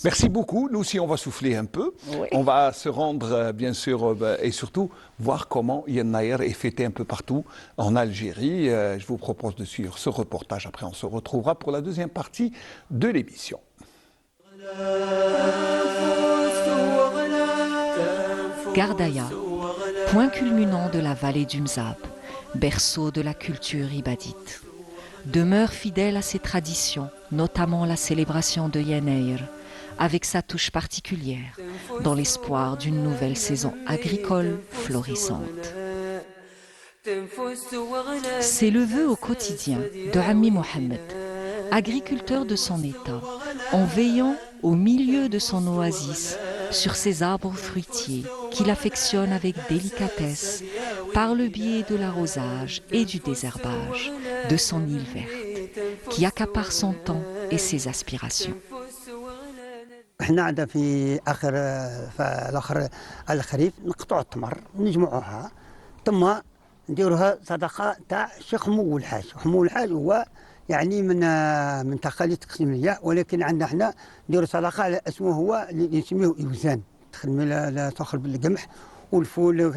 S1: Merci beaucoup. Nous aussi, on va souffler un peu.
S3: Oui.
S1: On va se rendre, bien sûr, et surtout voir comment Yen Nayer est fêté un peu partout en Algérie. Je vous propose de suivre ce reportage. Après, on se retrouvera pour la deuxième partie de l'émission.
S4: Gardaya, point culminant de la vallée du Mzab, berceau de la culture ibadite. Demeure fidèle à ses traditions, notamment la célébration de Yeneir, avec sa touche particulière, dans l'espoir d'une nouvelle saison agricole florissante. C'est le vœu au quotidien de Rami Mohamed, agriculteur de son état, en veillant au milieu de son oasis sur ses arbres fruitiers qu'il affectionne avec délicatesse par le biais de l'arrosage et du désherbage de son île verte qui accapare son temps et ses aspirations.
S5: احنا عندنا في الاخر الخريف نقطعوا التمر ونجمعوها ثم نديروها صدقه تاع الشيخ حمو الحاج. حمو الحاج هو يعني من تقاليد تقسيم المياه، ولكن عندنا احنا نديروا صدقه على اسمه هو اللي نسميه يوزان، تخدمي لا تاخذ بالقمح والفول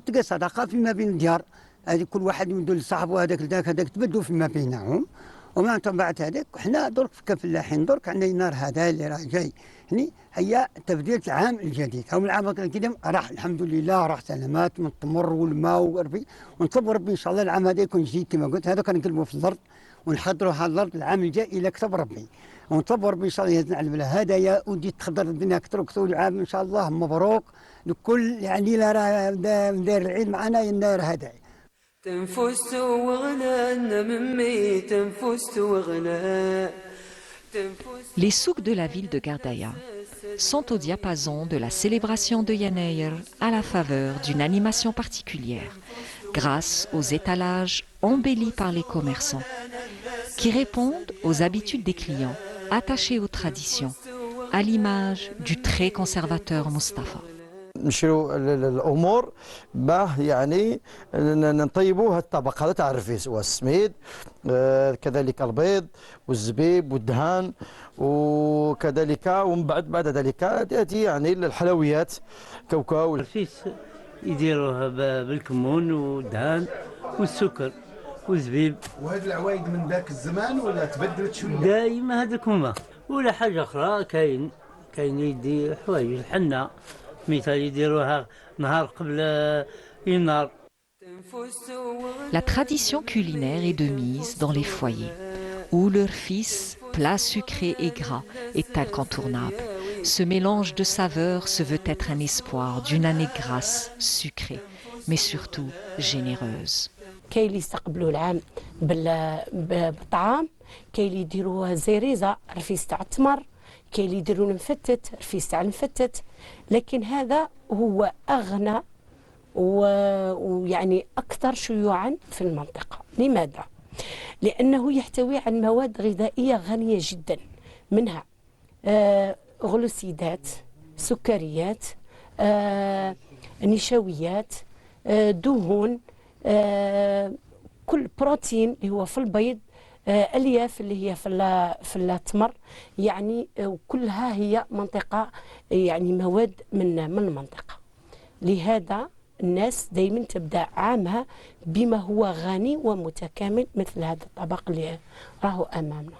S5: تلقى صدقه فيما بين الديار. هذه كل واحد يمدوا لصاحبه هذاك لذاك هذاك تبدوا فيما بينهم. ومن بعد هذاك وحنا درك كفلاحين درك عندنا نار هذا اللي راه جاي هني هي تبديل العام الجديد. او العام القديم راح الحمد لله راح سلامات من التمر والماء وربي، ونطلب ربي ان شاء الله العام هذا يكون جديد كما قلت. هذا كنقلبوا في الارض ونحضروا هذا الارض العام الجاي الى كتب ربي، ونطلب ربي ان شاء الله يهزنا على البلاد هدايا ودي تخضر الدنيا اكثر وكثر. العام ان شاء الله مبروك لكل يعني لا راه داير العيد معنا يناير هدايا.
S6: تنفست وغنى ممي تنفست وغنى.
S4: Les souks de la ville de Gardaya sont au diapason de la célébration de Yanayr à la faveur d'une animation particulière, grâce aux étalages embellis par les commerçants, qui répondent aux habitudes des clients, attachés aux traditions, à l'image du très conservateur Mustapha.
S7: نشروا الامور باه يعني نطيبوا هذا الطبق هذا تاع الرفيس والسميد، كذلك البيض والزبيب والدهان، وكذلك ومن بعد ذلك تاتي يعني الحلويات كاوكاو.
S8: الرفيس يديروها بالكمون والدهان والسكر والزبيب.
S1: وهذه العوايد من ذاك الزمان ولا تبدلت شويه؟
S8: دائما هذاك هما. ولا حاجه اخرى كاين يدي حوايج الحنه مثال يديروها نهار قبل النار.
S4: La tradition culinaire est de mise dans les foyers, où leur fils, plat sucré et gras, est incontournable. Ce mélange de saveurs se veut être un espoir d'une année grasse, sucrée, mais surtout généreuse.
S9: كاين اللي يستقبلوا العام بالطعام، كاين اللي يديروها زريزه رفيس تاع التمر، كاين اللي يديروا المفتت رفيس تاع المفتت. لكن هذا هو اغنى ويعني اكثر شيوعا في المنطقه. لماذا؟ لانه يحتوي على مواد غذائيه غنيه جدا، منها غلوسيدات، سكريات، نشويات، دهون، كل بروتين اللي هو في البيض، الياف اللي هي في التمر، يعني كلها هي منطقه يعني مواد من المنطقه. لهذا الناس دائما تبدا عامها بما هو غني ومتكامل مثل هذا الطبق اللي راهو امامنا.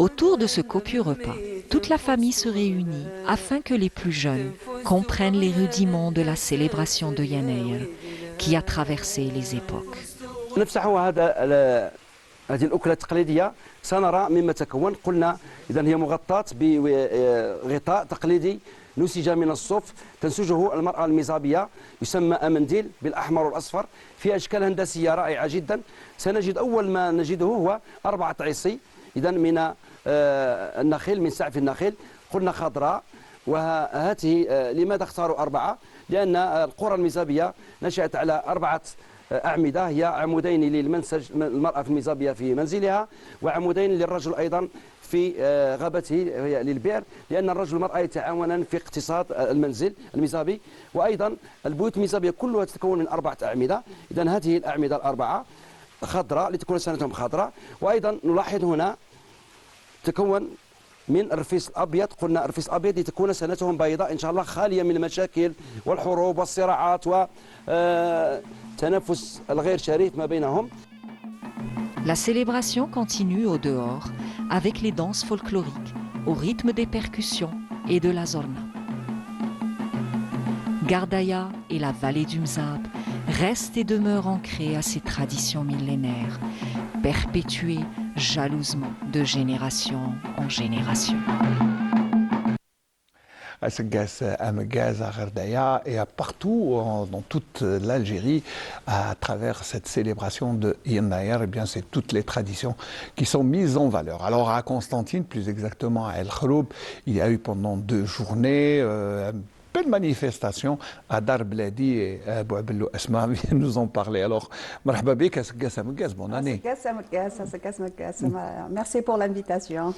S4: Autour de ce copieux repas, toute la famille se réunit afin que les plus jeunes comprennent les rudiments de la célébration de Yanayr qui a traversé les époques.
S10: نفتحوا هذه الأكلة التقليدية سنرى مما تكون. قلنا إذن هي مغطاة بغطاء تقليدي نسج من الصوف تنسجه المرأة المزابية، يسمى أمنديل بالأحمر والأصفر، في أشكال هندسية رائعة جدا. سنجد أول ما نجده هو 4 عصي إذن من النخيل، من سعف النخيل. قلنا خضراء، وهذه لماذا اختاروا 4؟ لأن القرى المزابية نشأت على 4 أعمدة، هي عمودين للمنسج المرأة في المزابية في منزلها، وعمودين للرجل أيضا في غابته للبئر، لأن الرجل والمرأة يتعاونان في اقتصاد المنزل المزابي. وأيضا البيوت المزابية كلها تتكون من 4 أعمدة. إذن هذه الأعمدة ال4 خضراء لتكون سنتهم خضراء. وأيضا نلاحظ هنا تكون من الرفيس الأبيض. قلنا الرفيس الأبيض لتكون سنتهم بيضاء إن شاء الله، خالية من المشاكل والحروب والصراعات وتنافس الغير شريف ما بينهم.
S4: La célébration continue au dehors avec les danses folkloriques, au rythme des percussions et de la zorna. Gardaya et la vallée du Mzab restent et demeurent ancrés à ces traditions millénaires, perpétuées jalousement de génération en génération.
S1: À Segès, à Megaz, à Gardaya et partout dans toute l'Algérie, à travers cette célébration de Yanayr, eh bien c'est toutes les traditions qui sont mises en valeur. Alors à Constantine, plus exactement à El Khroub, il y a eu pendant 2 journées belle manifestation à Dar Bladi et Abou Abellou Asma viennent nous en parler. Alors, marhaba bik à Segès à Megaz, bonne année.
S11: Merci pour l'invitation.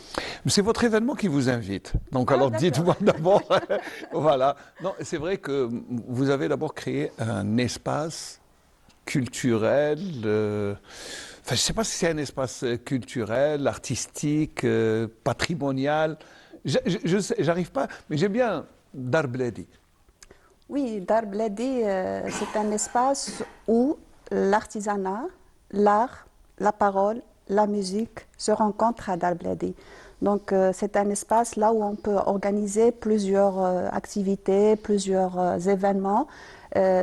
S1: C'est votre événement qui vous invite. Donc alors dites-moi d'abord, voilà. Non, c'est vrai que vous avez d'abord créé un espace culturel, enfin je ne sais pas si c'est un espace culturel, artistique, patrimonial. Je n'arrive pas, mais j'aime bien Dar Bladi.
S11: Oui, Dar Bladi, c'est un espace où l'artisanat, l'art, la parole la musique se rencontrent à Dar Bledi. Donc c'est un espace là où on peut organiser plusieurs activités, plusieurs événements.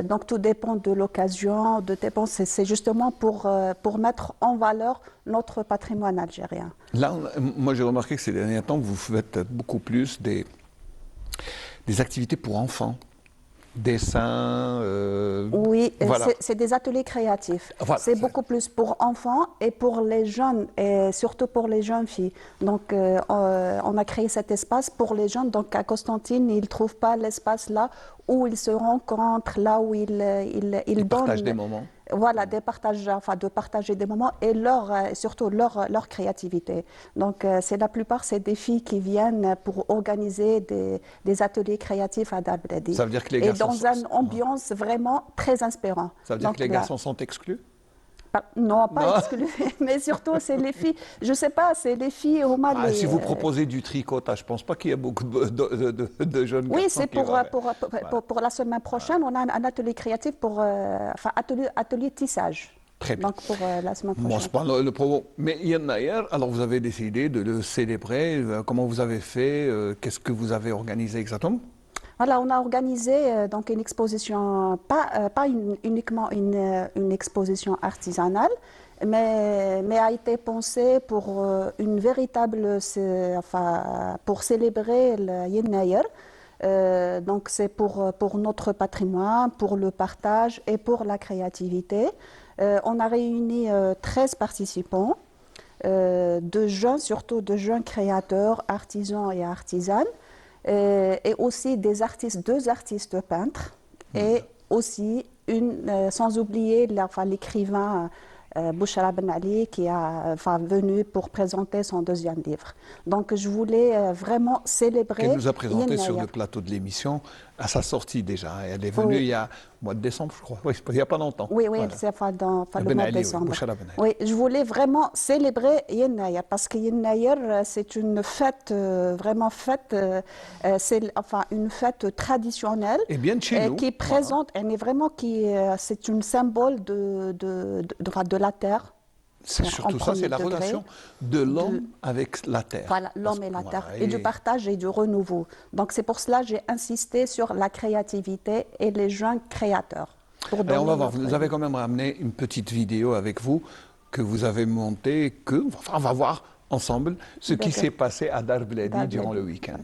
S11: Donc tout dépend de l'occasion, c'est justement pour mettre en valeur notre patrimoine algérien.
S1: Là, moi j'ai remarqué que ces derniers temps, vous faites beaucoup plus des activités pour enfants. Dessin.
S11: Oui,
S1: voilà.
S11: c'est des ateliers créatifs.
S1: Voilà,
S11: c'est beaucoup plus pour enfants et pour les jeunes, et surtout pour les jeunes filles. Donc, on a créé cet espace pour les jeunes. Donc, à Constantine, ils ne trouvent pas l'espace là où ils se rencontrent, là où ils
S1: partagent des moments.
S11: Voilà, de partager des moments et surtout leur créativité. Donc, la plupart, c'est des filles qui viennent pour organiser des ateliers créatifs à Dar Bledi.
S1: Ça veut dire que les
S11: et
S1: garçons
S11: dans une ambiance vraiment très inspirante.
S1: Ça veut dire
S11: Donc,
S1: que les
S11: là,
S1: garçons sont exclus?
S11: non, pas
S1: Non.
S11: exclus, mais surtout, c'est les filles. Je ne sais pas, c'est les filles au Mali.
S1: Si vous proposez du tricotage, je ne pense pas qu'il y a beaucoup de jeunes
S11: Oui,
S1: garçons
S11: c'est
S1: qui vont-
S11: pour la semaine prochaine, on a un atelier créatif atelier tissage.
S1: Très bien.
S11: Donc pour la semaine
S1: Bon,
S11: prochaine.
S1: c'est pas le promo. Mais Yen Nayer, alors vous avez décidé de le célébrer. Comment vous avez fait? Qu'est-ce que vous avez organisé exactement?
S11: Voilà, on a organisé donc une exposition, pas uniquement une exposition artisanale, mais a été pensée pour une véritable, pour célébrer le Yen Nayer. Donc c'est pour notre patrimoine, pour le partage et pour la créativité. On a réuni 13 participants, surtout de jeunes créateurs, artisans et artisanes. Et aussi deux artistes peintres, et aussi sans oublier l'écrivain Bouchra Ben Ali qui a venu pour présenter son deuxième livre. Donc je voulais vraiment célébrer.
S1: Qu'elle nous a présenté
S11: Yen
S1: sur
S11: Nayer.
S1: le plateau de l'émission à sa sortie déjà. Elle est venue
S11: Oui.
S1: il y a au mois de décembre, je crois. Oui, il n'y a pas longtemps.
S11: Oui,
S1: Voilà.
S11: c'est dans le
S1: Ben
S11: mois
S1: Ali,
S11: de
S1: oui,
S11: décembre.
S1: Bouchra Ben Ali.
S11: Oui, je voulais vraiment célébrer Yen Nayer parce que Yen Nayer, c'est une fête, une fête traditionnelle
S1: Et bien de chez nous.
S11: qui présente, c'est une symbole de la terre.
S1: C'est surtout ça, c'est la
S11: premier degré.
S1: relation de l'homme avec la terre.
S11: Voilà, l'homme
S1: Parce
S11: et la
S1: que,
S11: terre,
S1: voilà,
S11: et du partage et du renouveau. Donc c'est pour cela que j'ai insisté sur la créativité et les jeunes créateurs. Pour
S1: Et on va
S11: donner
S1: voir, vous
S11: notre
S1: nous avez
S11: vie.
S1: quand même ramené une petite vidéo avec vous que vous avez montée, on va voir ensemble ce qui
S11: D'accord.
S1: s'est passé à Dar Bledi
S11: Dar
S1: durant
S11: Bledi.
S1: le week-end.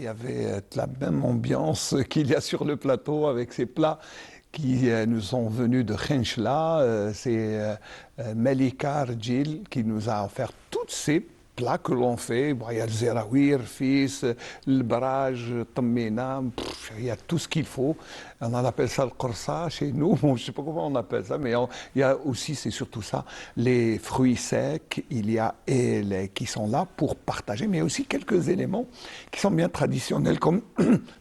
S1: il y avait la même ambiance qu'il y a sur le plateau avec ces plats qui nous sont venus de Khenchla. C'est Malika Rjil qui nous a offert tous ces plats que l'on fait. Bon, il y a le zerawir, fils, le barrage, tammina, il y a tout ce qu'il faut. On appelle ça le korsa chez nous. Bon, je ne sais pas comment on appelle ça, mais il y a aussi, c'est surtout ça, les fruits secs. Il y a qui sont là pour partager, mais il y a aussi quelques éléments qui sont bien traditionnels, comme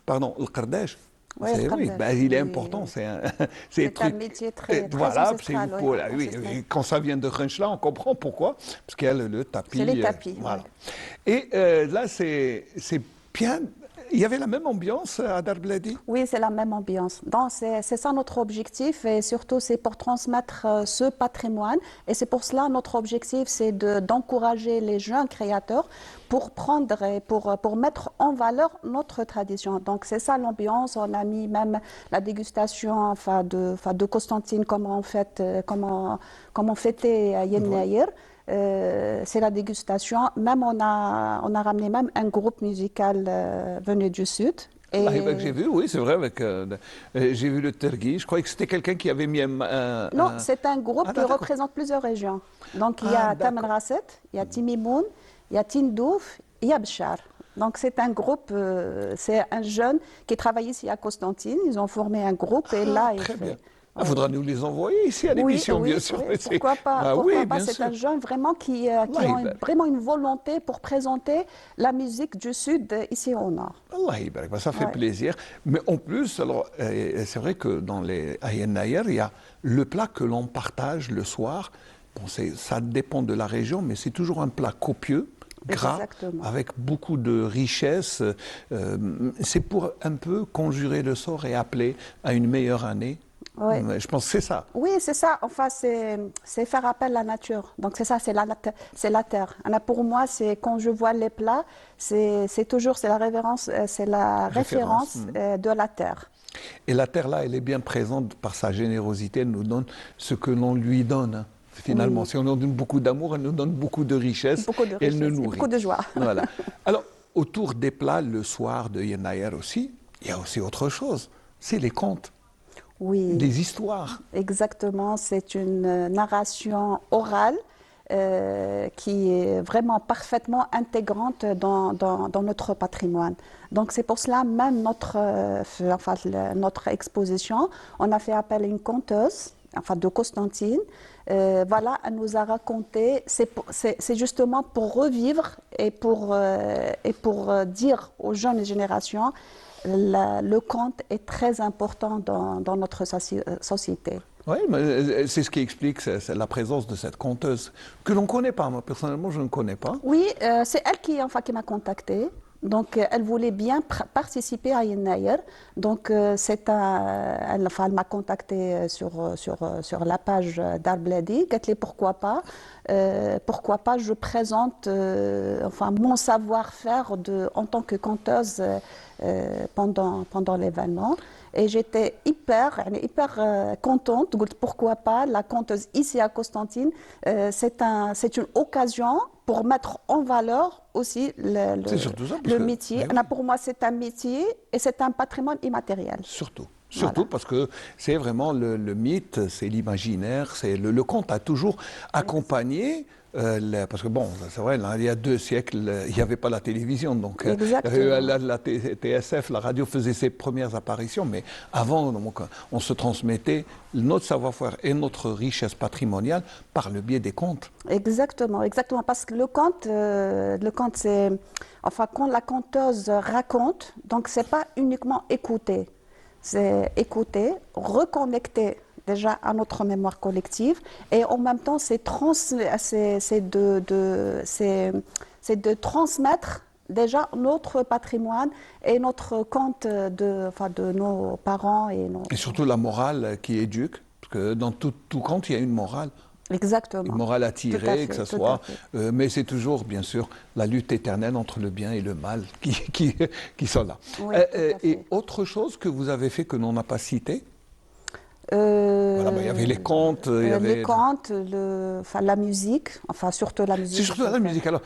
S1: pardon, le kardèche.
S11: Oui,
S1: il est important, c'est un
S11: métier très
S1: voilà,
S11: ancestral,
S1: oui, quand ça vient de Khenchla, on comprend pourquoi, parce qu'il y a le tapis.
S11: C'est les tapis.
S1: Voilà. Et là, c'est bien. Il y avait la même ambiance à Darbladi?
S11: Oui, c'est la même ambiance. Donc, c'est ça notre objectif et surtout c'est pour transmettre ce patrimoine. Et c'est pour cela notre objectif, c'est d'encourager les jeunes créateurs pour prendre et pour mettre en valeur notre tradition. Donc c'est ça l'ambiance. On a mis même la dégustation de Constantine, comment on fêtait Yen Naïr. C'est la dégustation. Même on a ramené même un groupe musical venu du sud. Et
S1: J'ai vu, oui, c'est vrai, j'ai vu le Tergui. Je croyais que c'était quelqu'un qui avait mis
S11: Non, c'est un groupe qui représente plusieurs régions. Donc il y a Tamen Rasset, il y a Timimoun, il y a Tindouf, il y a Bchar. Donc c'est un groupe, c'est un jeune qui travaille ici à Constantine. Ils ont formé un groupe et là
S1: très bien. Il faudra nous les envoyer ici à
S11: oui,
S1: l'émission, bien sûr.
S11: Oui, pourquoi pas, c'est un jeune vraiment qui a vraiment une volonté pour présenter la musique du Sud ici au Nord.
S1: Allah Ibarak, ça fait plaisir. Mais en plus, alors, c'est vrai que dans les Yen Naïr, il y a le plat que l'on partage le soir. Bon, ça dépend de la région, mais c'est toujours un plat copieux, gras, avec beaucoup de richesse. C'est pour un peu conjurer le sort et appeler à une meilleure année.
S11: Oui.
S1: Je pense que c'est ça.
S11: Oui, c'est ça. Enfin, c'est faire appel à la nature. Donc c'est ça, c'est la terre. Pour moi, c'est quand je vois les plats, c'est toujours la référence de la terre.
S1: Et la terre là, elle est bien présente par sa générosité. Elle nous donne ce que l'on lui donne. Finalement, si on nous donne beaucoup d'amour, elle nous donne beaucoup de richesse. Elle nous nourrit.
S11: Beaucoup de joie.
S1: Voilà. Alors, autour des plats, le soir de Yen Naïr aussi, il y a aussi autre chose. C'est les contes.
S11: Oui.
S1: Des histoires.
S11: Exactement, c'est une narration orale qui est vraiment parfaitement intégrante dans notre patrimoine. Donc c'est pour cela même notre exposition, on a fait appel à une conteuse, de Constantine. Voilà, elle nous a raconté, c'est justement pour revivre et pour dire aux jeunes générations, le conte est très important dans notre société.
S1: Oui, mais c'est ce qui explique la présence de cette conteuse, que l'on ne connaît pas. Moi, personnellement, je ne connais pas.
S11: Oui, c'est elle qui m'a contactée. Donc, elle voulait bien participer à Yen Naïr. Donc, elle m'a contactée sur la page d'Arbladi. Elle dit pourquoi pas je présente mon savoir-faire en tant que conteuse pendant l'événement. Et j'étais hyper contente. Pourquoi pas la conteuse ici à Constantine. C'est une occasion pour mettre en valeur aussi le métier. Pour moi, c'est un métier et c'est un patrimoine immatériel.
S1: Surtout parce que c'est vraiment le mythe, c'est l'imaginaire, c'est le conte a toujours accompagné. Parce que bon, c'est vrai, là, il y a 2 siècles, il n'y avait pas la télévision, donc la TSF, la radio faisait ses premières apparitions, mais avant, donc, on se transmettait notre savoir-faire et notre richesse patrimoniale par le biais des contes.
S11: Exactement, parce que le conte, c'est, quand la conteuse raconte, donc c'est pas uniquement écouter, c'est écouter, reconnecter déjà à notre mémoire collective et en même temps c'est de transmettre déjà notre patrimoine et notre conte de nos parents et
S1: surtout la morale qui éduque, parce que dans tout conte il y a une morale.
S11: Exactement.
S1: Une morale à tirer, que ce soit, mais c'est toujours bien sûr la lutte éternelle entre le bien et le mal qui sont là.
S11: Oui,
S1: et autre chose que vous avez fait que l'on n'a pas cité? Voilà, il y avait les contes,
S11: les contes, la musique, surtout la musique.
S1: C'est surtout la musique. Alors,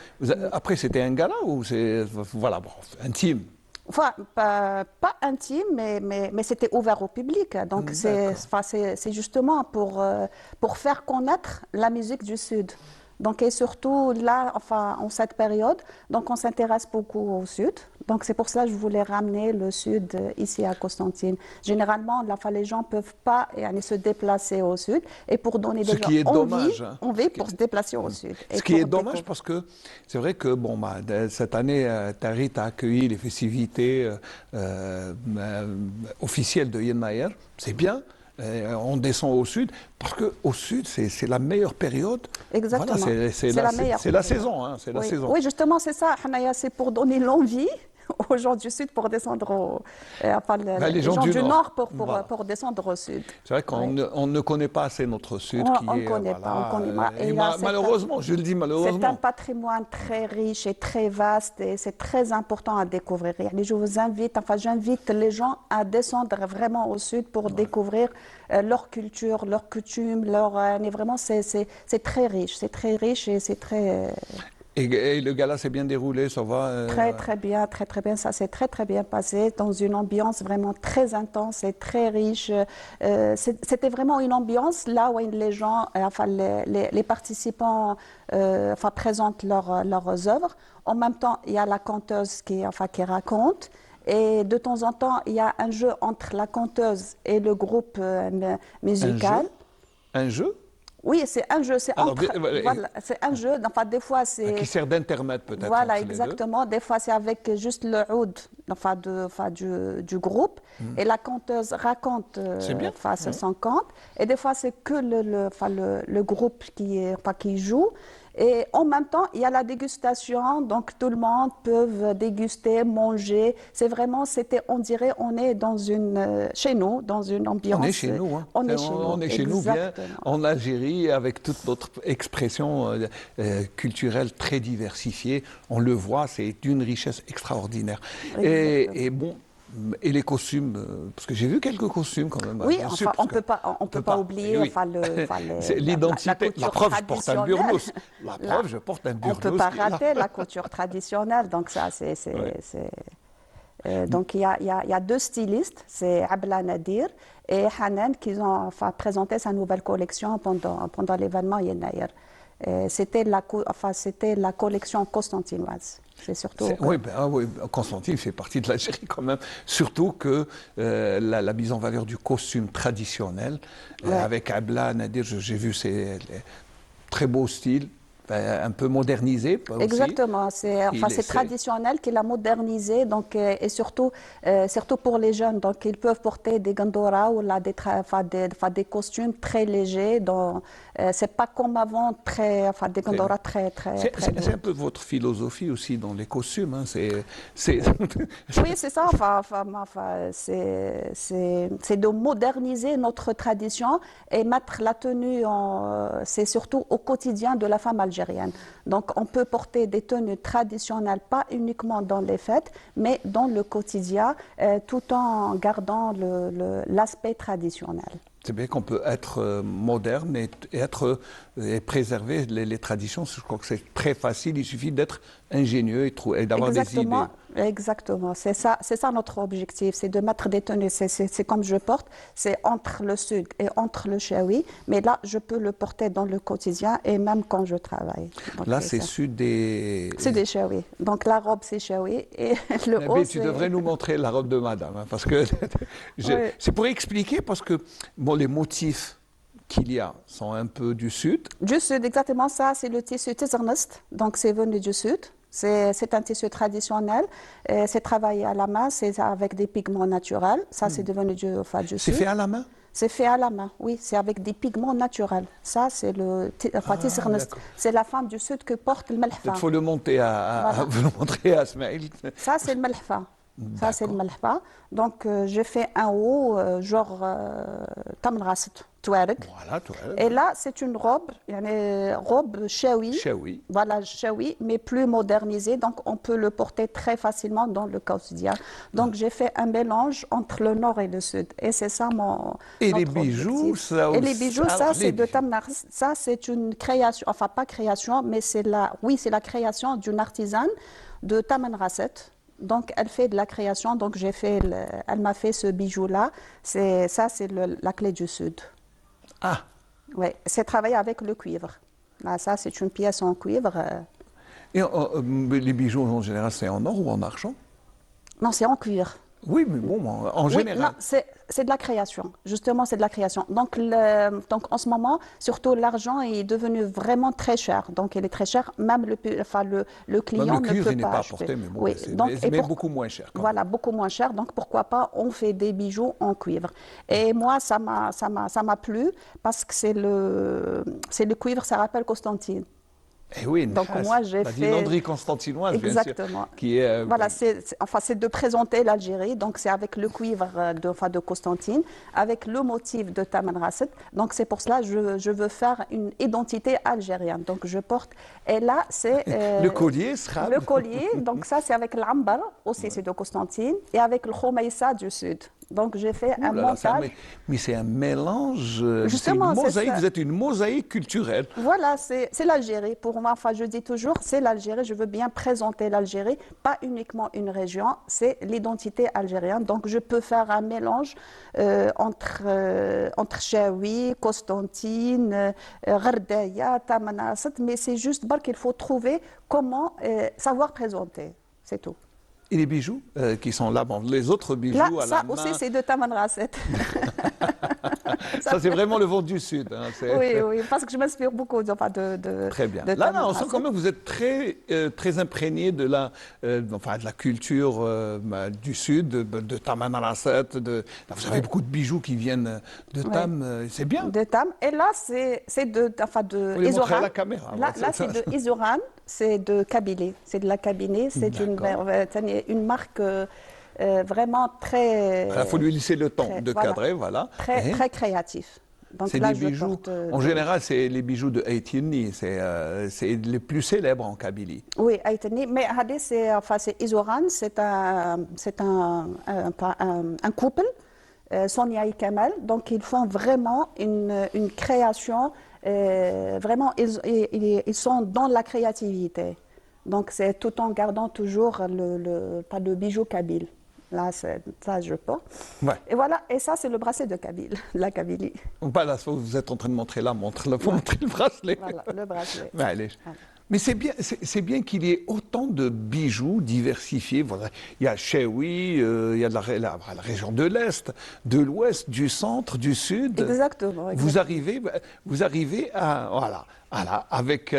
S1: après, c'était un gala ou c'est intime?
S11: Enfin, pas intime, mais c'était ouvert au public. Donc, c'est justement pour faire connaître la musique du Sud. Donc, et surtout là, enfin, en cette période, donc on s'intéresse beaucoup au Sud. Donc, c'est pour cela que je voulais ramener le Sud ici à Constantine. Généralement, là, enfin, les gens ne peuvent pas se déplacer au Sud. Et pour donner
S1: Ce qui est dommage, hein.
S11: envie pour se déplacer au Sud.
S1: Ce qui est dommage parce que c'est vrai que bon, cette année, Tahrir a accueilli les festivités officielles de Yennayer. C'est bien. On descend au sud, parce qu'au sud, c'est la meilleure période.
S11: Exactement.
S1: Voilà, c'est la saison. Hein, c'est la saison.
S11: Oui, justement, c'est ça, Hanaya, c'est pour donner l'envie aux gens du sud pour descendre les gens du nord pour descendre au sud.
S1: C'est vrai qu'on ne connaît pas assez notre sud.
S11: On ne connaît pas.
S1: Et malheureusement, je le dis malheureusement.
S11: C'est un patrimoine très riche et très vaste et c'est très important à découvrir. Je vous invite, j'invite les gens à descendre vraiment au sud pour découvrir leur culture, leurs coutumes, vraiment c'est très riche et c'est très...
S1: Et le gala s'est bien déroulé, ça va
S11: Très bien, ça s'est très bien passé dans une ambiance vraiment très intense et très riche. C'était vraiment une ambiance là où les gens, les participants présentent leurs œuvres. En même temps, il y a la conteuse qui raconte. Et de temps en temps, il y a un jeu entre la conteuse et le groupe musical.
S1: Un jeu?
S11: Oui, c'est un jeu, c'est un jeu. Enfin, des fois, c'est...
S1: Qui sert d'intermède peut-être.
S11: Voilà, exactement. Des fois, c'est avec juste le oud du groupe. Et la conteuse raconte son conte. Et des fois, c'est que le groupe qui joue. Et en même temps, il y a la dégustation, donc tout le monde peut déguster, manger. C'est vraiment, on dirait, on est chez nous, dans une ambiance.
S1: On est chez nous, hein.
S11: On est chez nous,
S1: bien en Algérie, avec toute notre expression culturelle très diversifiée. On le voit, c'est d'une richesse extraordinaire. Et bon. Et les costumes, parce que j'ai vu quelques costumes quand même.
S11: Oui, on peut pas oublier
S1: l'identité. La preuve, je porte un burnous. La preuve, je porte un burnous.
S11: On ne peut pas rater la couture traditionnelle. Donc ça, donc il y a deux stylistes, c'est Abla Nadir et Hanan qui ont présenté sa nouvelle collection pendant l'événement Yennayer. C'était la collection constantinoise. C'est surtout.
S1: Oui, Constantine fait partie de l'Algérie quand même. Surtout que la mise en valeur du costume traditionnel, avec Abla Nadir, j'ai vu ces très beaux styles. Un peu modernisé.
S11: Exactement, c'est traditionnel qu'il a modernisé, donc, et surtout pour les jeunes. Donc ils peuvent porter des gandoras ou des costumes très légers. C'est pas comme avant, des gandoras très
S1: c'est un peu votre philosophie aussi dans les costumes. Hein.
S11: Oui, c'est ça. C'est de moderniser notre tradition et mettre la tenue, c'est surtout au quotidien de la femme algérienne. Donc on peut porter des tenues traditionnelles, pas uniquement dans les fêtes, mais dans le quotidien, tout en gardant l'aspect traditionnel.
S1: C'est bien qu'on peut être moderne et préserver les traditions. Je crois que c'est très facile, il suffit d'être ingénieux et d'avoir des idées.
S11: Exactement, c'est ça notre objectif, c'est de mettre des tenues, c'est comme je porte, c'est entre le sud et entre le chaoui, mais là je peux le porter dans le quotidien et même quand je travaille. Donc,
S1: là c'est sud des...
S11: C'est des chaoui, donc la robe c'est chaoui et le haut
S1: tu devrais nous montrer la robe de madame, hein, parce que c'est pour expliquer, parce que les motifs qu'il y a sont un peu du sud.
S11: Du sud, exactement, ça c'est le tissu tizernest, donc c'est venu du sud. C'est un tissu traditionnel, c'est travaillé à la main, c'est avec des pigments naturels. Ça, c'est devenu du sud.
S1: C'est fait à la main?
S11: C'est fait à la main, oui. C'est avec des pigments naturels. Ça, c'est c'est la femme du sud que porte le malhfa.
S1: Il faut le montrer à Smaïl.
S11: Ça, c'est le malhfa. Ça, c'est le malhfa. Donc, j'ai fait un haut, genre tam rasit, touareg.
S1: Voilà, touareg.
S11: Et là, c'est une robe chaoui.
S1: Chaoui.
S11: Voilà, chaoui, mais plus modernisée. Donc, on peut le porter très facilement dans le quotidien. Donc, j'ai fait un mélange entre le nord et le sud. Et c'est ça
S1: Et les bijoux, ça aussi.
S11: Et les bijoux, ça, c'est de Tamnaraset. Ça, c'est une création, enfin, pas création, mais c'est la création d'une artisane de Tamanrasset. Donc, elle fait de la création. Donc, elle m'a fait ce bijou-là. C'est la clé du Sud.
S1: Ah,
S11: Oui, c'est travaillé avec le cuivre. Là, ça, c'est une pièce en cuivre.
S1: et les bijoux en général, c'est en or ou en argent?
S11: Non, c'est en cuivre.
S1: Oui, mais bon, en
S11: Oui,
S1: général.
S11: non, c'est de la création. Justement, c'est de la création. Donc, en ce moment, surtout l'argent est devenu vraiment très cher. Donc, il est très cher. Même le client
S1: Même le cuivre,
S11: ne
S1: il
S11: peut
S1: n'est
S11: pas
S1: pas
S11: acheter.
S1: apporté, mais bon,
S11: Oui,
S1: c'est
S11: donc,
S1: mais beaucoup moins cher. Quand
S11: voilà, beaucoup moins cher. Donc, pourquoi pas, on fait des bijoux en cuivre. Et moi, ça m'a plu parce que c'est le cuivre, ça rappelle Constantine.
S1: Eh oui,
S11: Donc,
S1: Nahas,
S11: moi, j'ai
S1: la
S11: fait...
S1: dilandrie constantinoise, bien sûr,
S11: Exactement.
S1: qui est...
S11: Voilà, c'est de présenter l'Algérie. Donc, c'est avec le cuivre de Constantine, avec le motif de Taman Rasset. Donc, c'est pour cela que je veux faire une identité algérienne. Donc, je porte... Et là, c'est...
S1: le collier sera...
S11: Le collier, donc ça, c'est avec l'ambar, aussi, c'est de Constantine, et avec le khomeissa du Sud. Donc, j'ai fait un
S1: Ouh là là,
S11: montage.
S1: mais c'est un mélange, c'est
S11: Justement,
S1: une
S11: c'est
S1: mosaïque,
S11: ça.
S1: vous êtes une mosaïque culturelle.
S11: Voilà, c'est l'Algérie. Pour moi, enfin, je dis toujours, c'est l'Algérie. Je veux bien présenter l'Algérie, pas uniquement une région, c'est l'identité algérienne. Donc, je peux faire un mélange entre Chaoui, Constantine, Gherdaya, Tamanrasset, mais c'est juste qu'il faut trouver comment savoir présenter. C'est tout.
S1: Et les bijoux qui sont là, bon, les autres bijoux
S11: Là,
S1: à la
S11: ça
S1: main,
S11: aussi, c'est de Tamanrasset.
S1: ça c'est vraiment le vent du Sud. Hein,
S11: Oui, oui, parce que je m'inspire beaucoup de
S1: Très bien.
S11: de
S1: Là, on sent
S11: Tamanrasset.
S1: quand même que vous êtes très imprégné de la culture du Sud, de Tamanrasset. Là, vous avez beaucoup de bijoux qui viennent de Tam. C'est bien.
S11: De Tam. Et là, c'est de
S1: Vous les montrez à
S11: Izoran.
S1: la caméra.
S11: Là,
S1: Ouais,
S11: c'est de Izoran, c'est de Kabylie. C'est de la Kabylie. C'est une marque vraiment très...
S1: Il faut lui laisser le temps
S11: très-
S1: de
S11: voilà.
S1: cadrer, voilà.
S11: Très,
S1: Et
S11: très créatif. Donc
S1: c'est
S11: là,
S1: des
S11: je
S1: bijoux.
S11: porte,
S1: En général, c'est les bijoux de Haïtini. C'est les plus célèbres en Kabylie.
S11: Oui, Aïtani. Mais Hadé, c'est Izoran, c'est un couple, Sonia et Kamal. Donc, ils font vraiment une création. Vraiment, ils sont dans la créativité. Donc, c'est tout en gardant toujours le bijou kabyle. Là, ça, je porte.
S1: Ouais.
S11: Et voilà, et ça, c'est le bracelet de Kabylie, la Kabylie.
S1: Voilà, vous êtes en train de montrer là, montrez-le bracelet.
S11: Voilà, le bracelet.
S1: Ouais, allez.
S11: Voilà.
S1: Mais c'est bien qu'il y ait autant de bijoux diversifiés. Voilà. Il y a Chaoui, il y a la région de l'Est, de l'Ouest, du Centre, du Sud.
S11: Exactement.
S1: Vous arrivez à avec,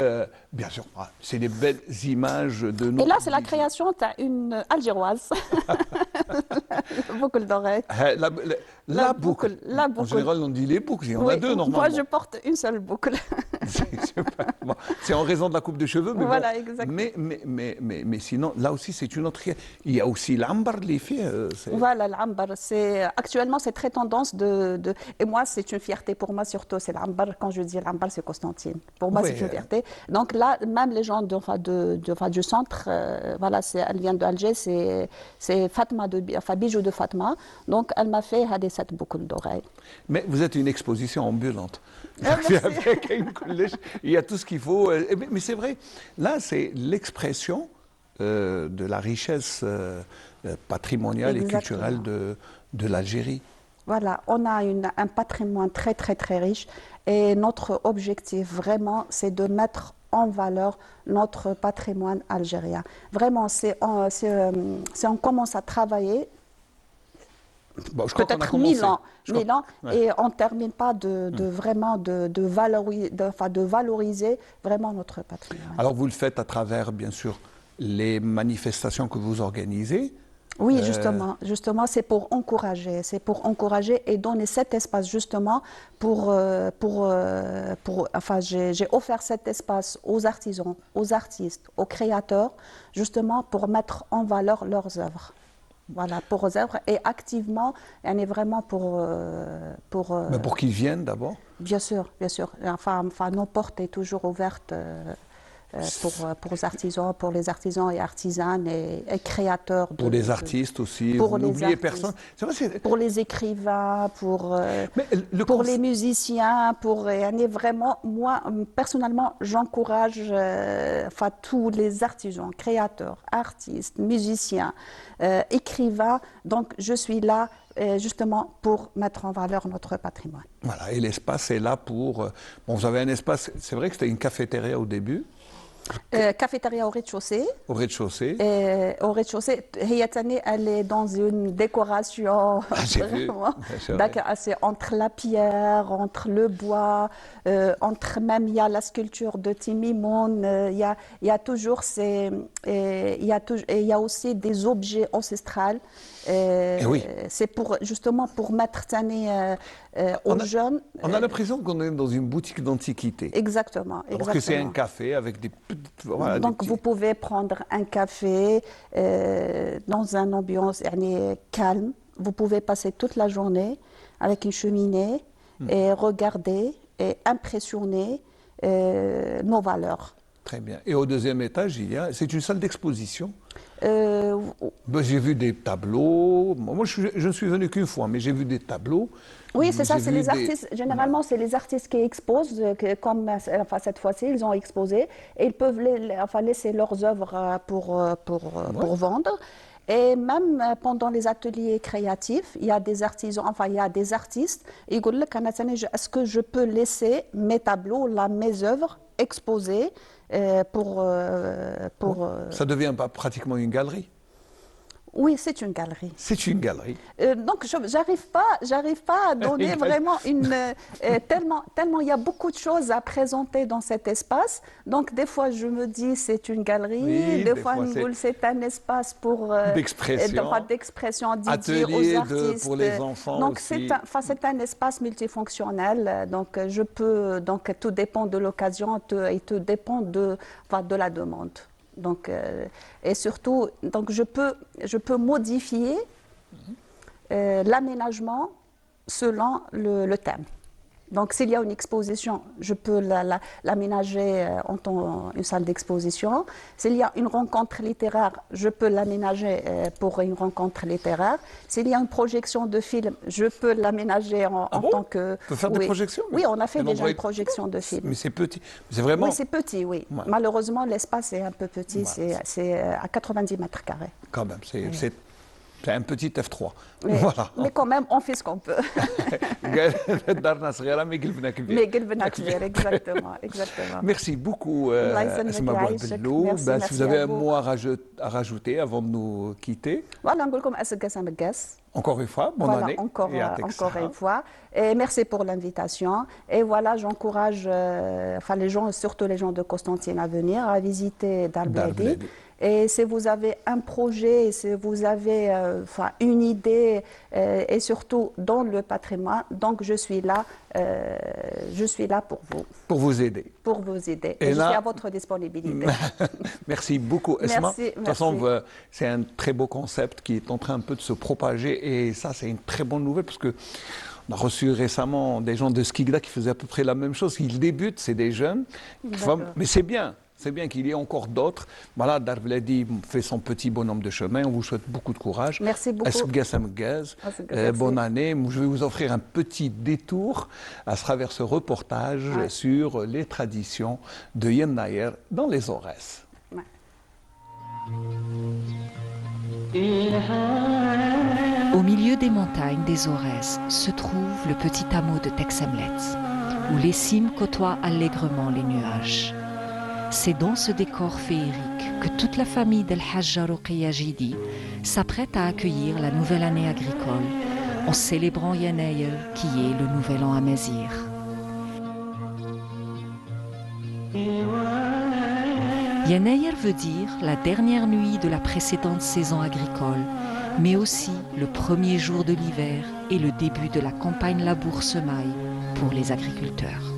S1: bien sûr, c'est des belles images de nos...
S11: Et là, c'est la création d'une Algéroise. La boucle d'oreille.
S1: La boucle.
S11: La
S1: En
S11: boucle.
S1: général, on dit les boucles. Il y en a
S11: Oui,
S1: deux, normalement.
S11: Moi, je porte une seule boucle.
S1: C'est en raison de la coupe de cheveux, mais
S11: Voilà,
S1: bon.
S11: exactement.
S1: Mais sinon, là aussi, c'est une autre... Il y a aussi l'ambar, l'effet.
S11: Voilà, l'ambar. Actuellement, c'est très tendance Et moi, c'est une fierté pour moi, surtout. C'est l'ambar. Quand je dis l'ambar, c'est Constantine. Pour moi,
S1: Oui,
S11: c'est une fierté. Donc là, même les gens du centre, voilà, elle vient d'Alger, c'est Fatma, bijoux de Fatma. Donc, elle m'a fait cette boucle d'oreille.
S1: Mais vous êtes une exposition ambulante.
S11: merci.
S1: Avec une collège, il y a tout ce qu'il faut. Mais c'est vrai, là, c'est l'expression de la richesse patrimoniale et
S11: Exactement.
S1: culturelle de l'Algérie.
S11: Voilà, on a un patrimoine très, très, très riche. Et notre objectif, vraiment, c'est de mettre en valeur notre patrimoine algérien. Vraiment, on commence à travailler,
S1: Bon, je crois qu'on a
S11: peut-être
S1: commencé.
S11: 1000 ans,
S1: Je crois-
S11: 1000 ans,
S1: ouais.
S11: et on ne termine pas vraiment de valoriser vraiment notre patrimoine.
S1: Alors, vous le faites à travers, bien sûr, les manifestations que vous organisez.
S11: Oui, justement, c'est pour encourager et donner cet espace justement j'ai offert cet espace aux artisans, aux artistes, aux créateurs, justement pour mettre en valeur leurs œuvres. Voilà, pour aux œuvres et activement, on est vraiment
S1: Mais pour qu'ils viennent d'abord.
S11: Bien sûr, bien sûr. Enfin, nos portes sont toujours ouvertes. pour les artisans et artisanes et créateurs.
S1: Pour les artistes aussi,
S11: pour
S1: vous
S11: les
S1: n'oubliez
S11: artistes,
S1: personne. C'est vrai,
S11: pour les écrivains, pour
S1: pour
S11: les musiciens, vraiment, moi, personnellement, j'encourage tous les artisans, créateurs, artistes, musiciens, écrivains. Donc, je suis là justement pour mettre en valeur notre patrimoine.
S1: Voilà, et l'espace est là pour... Bon, vous avez un espace, c'est vrai que c'était une cafétéria au début,
S11: Cafétéria au rez-de-chaussée.
S1: au rez-de-chaussée.
S11: Au rez-de-chaussée, elle est dans une décoration
S1: J'ai vu,
S11: vraiment.
S1: c'est vrai.
S11: D'accord, c'est entre la pierre, entre le bois, entre même il y a la sculpture de Timimoun, il y a toujours il y a aussi des objets ancestraux.
S1: oui.
S11: C'est justement pour mettre aux jeunes.
S1: On a l'impression qu'on est dans une boutique d'antiquité.
S11: Exactement.
S1: Alors que c'est un café avec des petites... Voilà,
S11: Donc vous pouvez prendre un café dans une ambiance calme. Vous pouvez passer toute la journée avec une cheminée et regarder et impressionner nos valeurs.
S1: Très bien. Et au deuxième étage, c'est une salle d'exposition. J'ai vu des tableaux. Moi, je ne suis venu qu'une fois, mais j'ai vu des tableaux.
S11: Oui, c'est ça,
S1: J'ai
S11: c'est
S1: vu
S11: les artistes. Généralement, c'est les artistes qui exposent, comme cette fois-ci, ils ont exposé. Et ils peuvent laisser leurs œuvres pour vendre. Et même pendant les ateliers créatifs, il y a des artisans, il y a des artistes. Ils disent, est-ce que je peux laisser mes tableaux, mes œuvres exposées
S1: Ça devient pratiquement une galerie.
S11: Oui, c'est une galerie.
S1: C'est une galerie.
S11: Donc, j'arrive pas à donner vraiment tellement il y a beaucoup de choses à présenter dans cet espace. Donc, des fois, je me dis c'est une galerie,
S1: Oui,
S11: des fois, c'est un espace pour d'expression dédié aux artistes.
S1: Pour les enfants
S11: donc,
S1: aussi.
S11: c'est un espace multifonctionnel. Donc, tout dépend de l'occasion et tout dépend de la demande. Donc, et surtout, donc je peux modifier l'aménagement selon le thème. Donc, s'il y a une exposition, je peux l'aménager en tant une salle d'exposition. S'il y a une rencontre littéraire, je peux l'aménager pour une rencontre littéraire. S'il y a une projection de film, je peux l'aménager en tant que...
S1: On peut faire des projections?
S11: Oui, on a fait déjà une projection de film.
S1: Mais c'est petit. C'est vraiment...
S11: Oui, c'est petit, oui. Ouais. Malheureusement, l'espace est un peu petit. Voilà. C'est à 90 mètres carrés.
S1: Quand même, c'est un petit F3.
S11: Mais,
S1: voilà.
S11: Mais quand même, on fait ce qu'on peut. Exactement.
S1: Merci beaucoup, Asma Bouabellou. Si vous avez un mot à rajouter avant de nous quitter.
S11: Voilà,
S1: encore une fois, bonne année.
S11: Encore une fois. Et merci pour l'invitation. Et voilà, j'encourage les gens, surtout les gens de Constantine, à venir, à visiter Dar Bledi. Et si vous avez un projet, si vous avez une idée, et surtout dans le patrimoine, donc je suis là pour vous.
S1: Pour vous aider.
S11: Pour vous aider. Et je suis à votre disponibilité.
S1: Merci beaucoup, Esma.
S11: Merci,
S1: de toute façon, c'est un très beau concept qui est en train un peu de se propager. Et ça, c'est une très bonne nouvelle parce que on a reçu récemment des gens de Skikda qui faisaient à peu près la même chose. Ils débutent, c'est des jeunes. Mais c'est bien. C'est bien qu'il y ait encore d'autres. Voilà, Dar Bledi fait son petit bonhomme de chemin. On vous souhaite beaucoup de courage.
S11: Merci beaucoup.
S1: Bonne année. Je vais vous offrir un petit détour à travers ce reportage sur les traditions de Yen Nayer dans les Aurès.
S4: Au milieu des montagnes des Aurès se trouve le petit hameau de Texemletz, où les cimes côtoient allègrement les nuages. C'est dans ce décor féerique que toute la famille d'El Hajja Roqiya Jidi s'apprête à accueillir la nouvelle année agricole en célébrant Yen Nayer qui est le nouvel an amazigh. Yen Nayer veut dire la dernière nuit de la précédente saison agricole, mais aussi le premier jour de l'hiver et le début de la campagne labour-semaille pour les agriculteurs.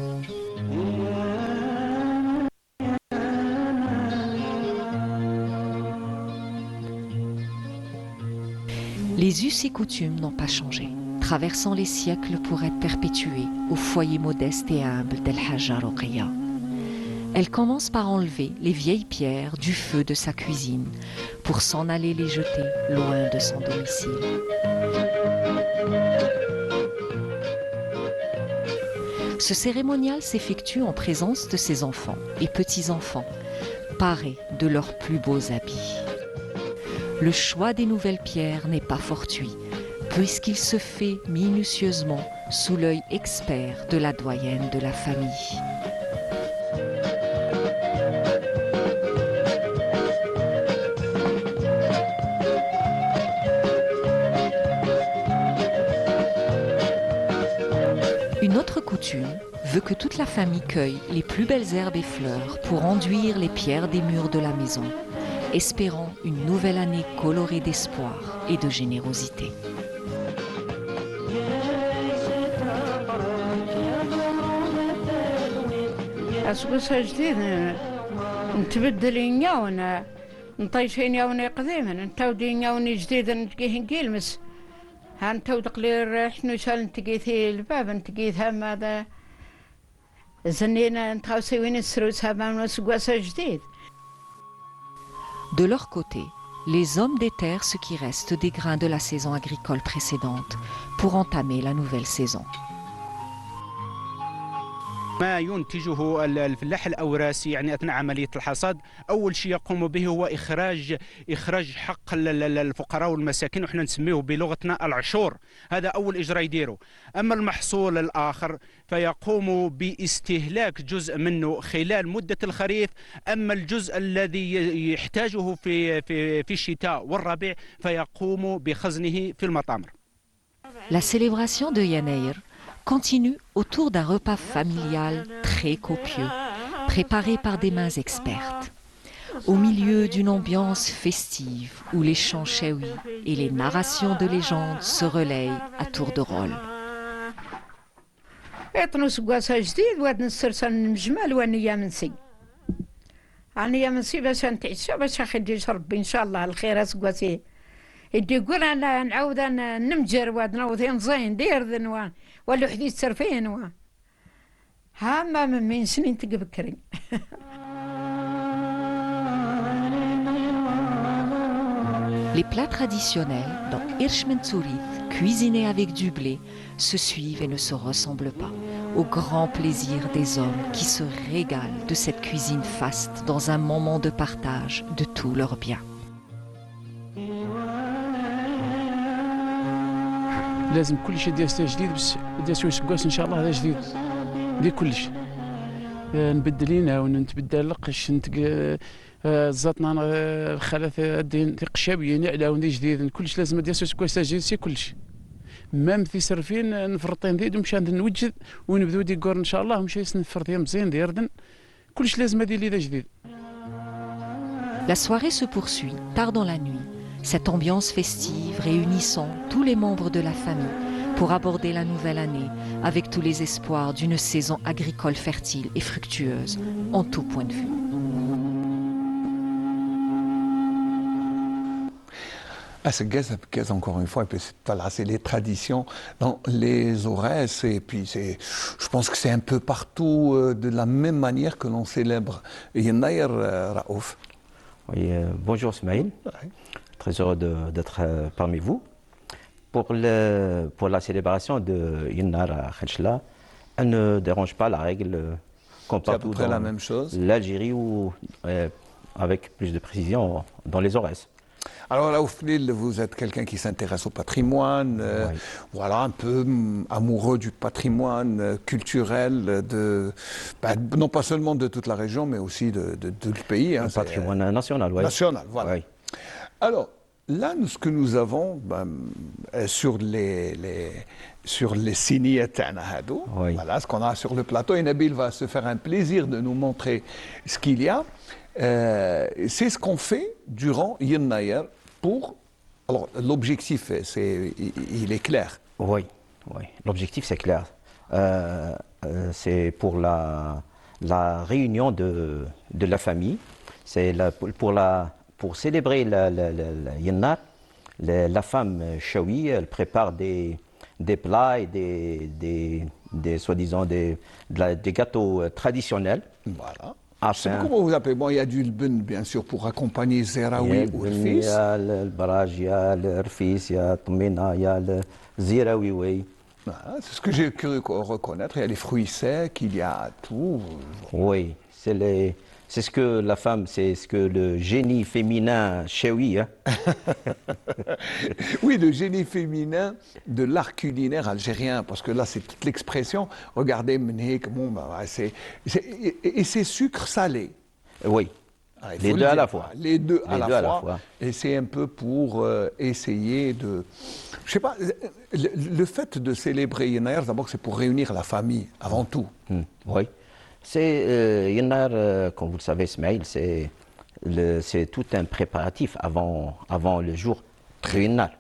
S4: Les us et coutumes n'ont pas changé, traversant les siècles pour être perpétués au foyer modeste et humble d'El Hajja Roqiya. Elle commence par enlever les vieilles pierres du feu de sa cuisine pour s'en aller les jeter loin de son domicile. Ce cérémonial s'effectue en présence de ses enfants et petits-enfants, parés de leurs plus beaux habits. Le choix des nouvelles pierres n'est pas fortuit, puisqu'il se fait minutieusement sous l'œil expert de la doyenne de la famille. Une autre coutume veut que toute la famille cueille les plus belles herbes et fleurs pour enduire les pierres des murs de la maison, espérant une nouvelle année colorée d'espoir et de générosité.
S12: أسقسها جديد نتبدل ينياونا نطيش ينياوني قديما نتاودي ينياوني جديد نتقيه نقيلمس ها نتاو تقلير حنو شال نتقيثي الباب نتقيثها ماذا زنينا نتخاو سوين السروس هابا نسقسها جديد.
S4: De leur côté, les hommes déterrent ce qui reste des grains de la saison agricole précédente pour entamer la nouvelle saison.
S13: ما ينتجه الفلاح الأوراسي يعني أثناء عملية الحصاد أول شيء يقوم به هو إخراج حق الفقراء والمساكين وإحنا نسميه بلغتنا العشور. هذا أول إجراء يديره. أما المحصول الآخر فيقوم باستهلاك جزء منه خلال مدة الخريف. أما الجزء الذي يحتاجه في الشتاء والربيع فيقوم بخزنه في المطامر.
S4: La célébration de Yanaïr continue autour d'un repas familial très copieux, préparé par des mains expertes. Au milieu d'une ambiance festive où les chants chaouis et les narrations de légendes se relayent à tour de rôle.
S12: يطنس قواسها جديد واد نسرسل نجمال وانيا منسي انيا منسي باش نتعشى باش خدي ربي ان شاء الله الخير اسقواسي يدي يقول انا نعاود نمجر واد نوضي نزين دير ذنوان ولو حديث سرفين وان ها ما من سنين تقبكري.
S4: Les plats traditionnels dans Irsh Mentsourit, cuisinés avec du blé, se suivent et ne se ressemblent pas, au grand plaisir des hommes qui se régalent de cette cuisine faste dans un moment de partage de tous leurs biens.
S14: لازم كل شيء ديال جديد باش ديال سكواس ان شاء الله هذا جديد ديال كلش نبدلينا ونتبدل لقش زاتنا الخلاث الدين قشابيين على وندي جديد كلش لازم ديال سكواس جديد سي كلش مام في سرفين نفرطين ديد ومشى نوجد ونبداو ديكور ان شاء الله ومشى نفرط مزيان ديردن كلش لازم هذه اللي جديد.
S4: La soirée se poursuit tard dans la nuit. Cette ambiance festive réunissant tous les membres de la famille pour aborder la nouvelle année avec tous les espoirs d'une saison agricole fertile et fructueuse en tout point de vue.
S1: À ce gaz, encore une fois, voilà, c'est les traditions dans les Aurès et puis je pense que c'est un peu partout de la même manière que l'on célèbre Yennaïr, Raouf.
S15: Oui, bonjour Smaïl. Ouais. Très heureux d'être parmi vous. Pour la célébration de Yennar à Khenchla, elle ne dérange pas la règle comme partout dans
S1: la même chose.
S15: L'Algérie ou avec plus de précision dans les Aurès.
S1: Alors là, vous êtes quelqu'un qui s'intéresse au patrimoine, oui. Voilà, un peu amoureux du patrimoine culturel, non pas seulement de toute la région, mais aussi de tout le pays.
S15: Le patrimoine national, oui.
S1: National, voilà. Oui. Alors, là, ce que nous avons sur les signes, oui. Voilà, ce qu'on a sur le plateau, et Nabil va se faire un plaisir de nous montrer ce qu'il y a. C'est ce qu'on fait durant Yennaïr pour... Alors, l'objectif, il est clair.
S15: Oui, oui. L'objectif, c'est clair. C'est pour la réunion de la famille. C'est pour célébrer la Yennar, la femme chaoui, elle prépare des plats et des soi-disant des gâteaux traditionnels.
S1: Voilà. Je sais pas comment vous appelez. Bon, il y a du lben, bien sûr, pour accompagner Zeraoui ou le
S15: Il
S1: fils.
S15: y a le barrage, il y a le Rfis, il y a Toumina, il y a le Ziraoui, oui.
S1: Voilà, c'est ce que j'ai cru reconnaître. Il y a les fruits secs, il y a tout.
S15: Oui, c'est ce que la femme, c'est ce que le génie féminin chewi, hein.
S1: Oui, le génie féminin de l'art culinaire algérien, parce que là, c'est toute l'expression. Regardez, mnek, bon, bah, et c'est sucre salé.
S15: Oui,
S1: Ah, il
S15: les
S1: faut
S15: deux
S1: le
S15: à
S1: dire,
S15: la fois.
S1: Les deux à
S15: Les
S1: la
S15: deux à la
S1: fois.
S15: fois.
S1: Et c'est un peu pour essayer de... Je sais pas, le fait de célébrer Yennaer, d'abord, c'est pour réunir la famille, avant tout.
S15: Oui. C'est Yennar, comme vous le savez, Ismaël, c'est tout un préparatif avant le jour de Yennar.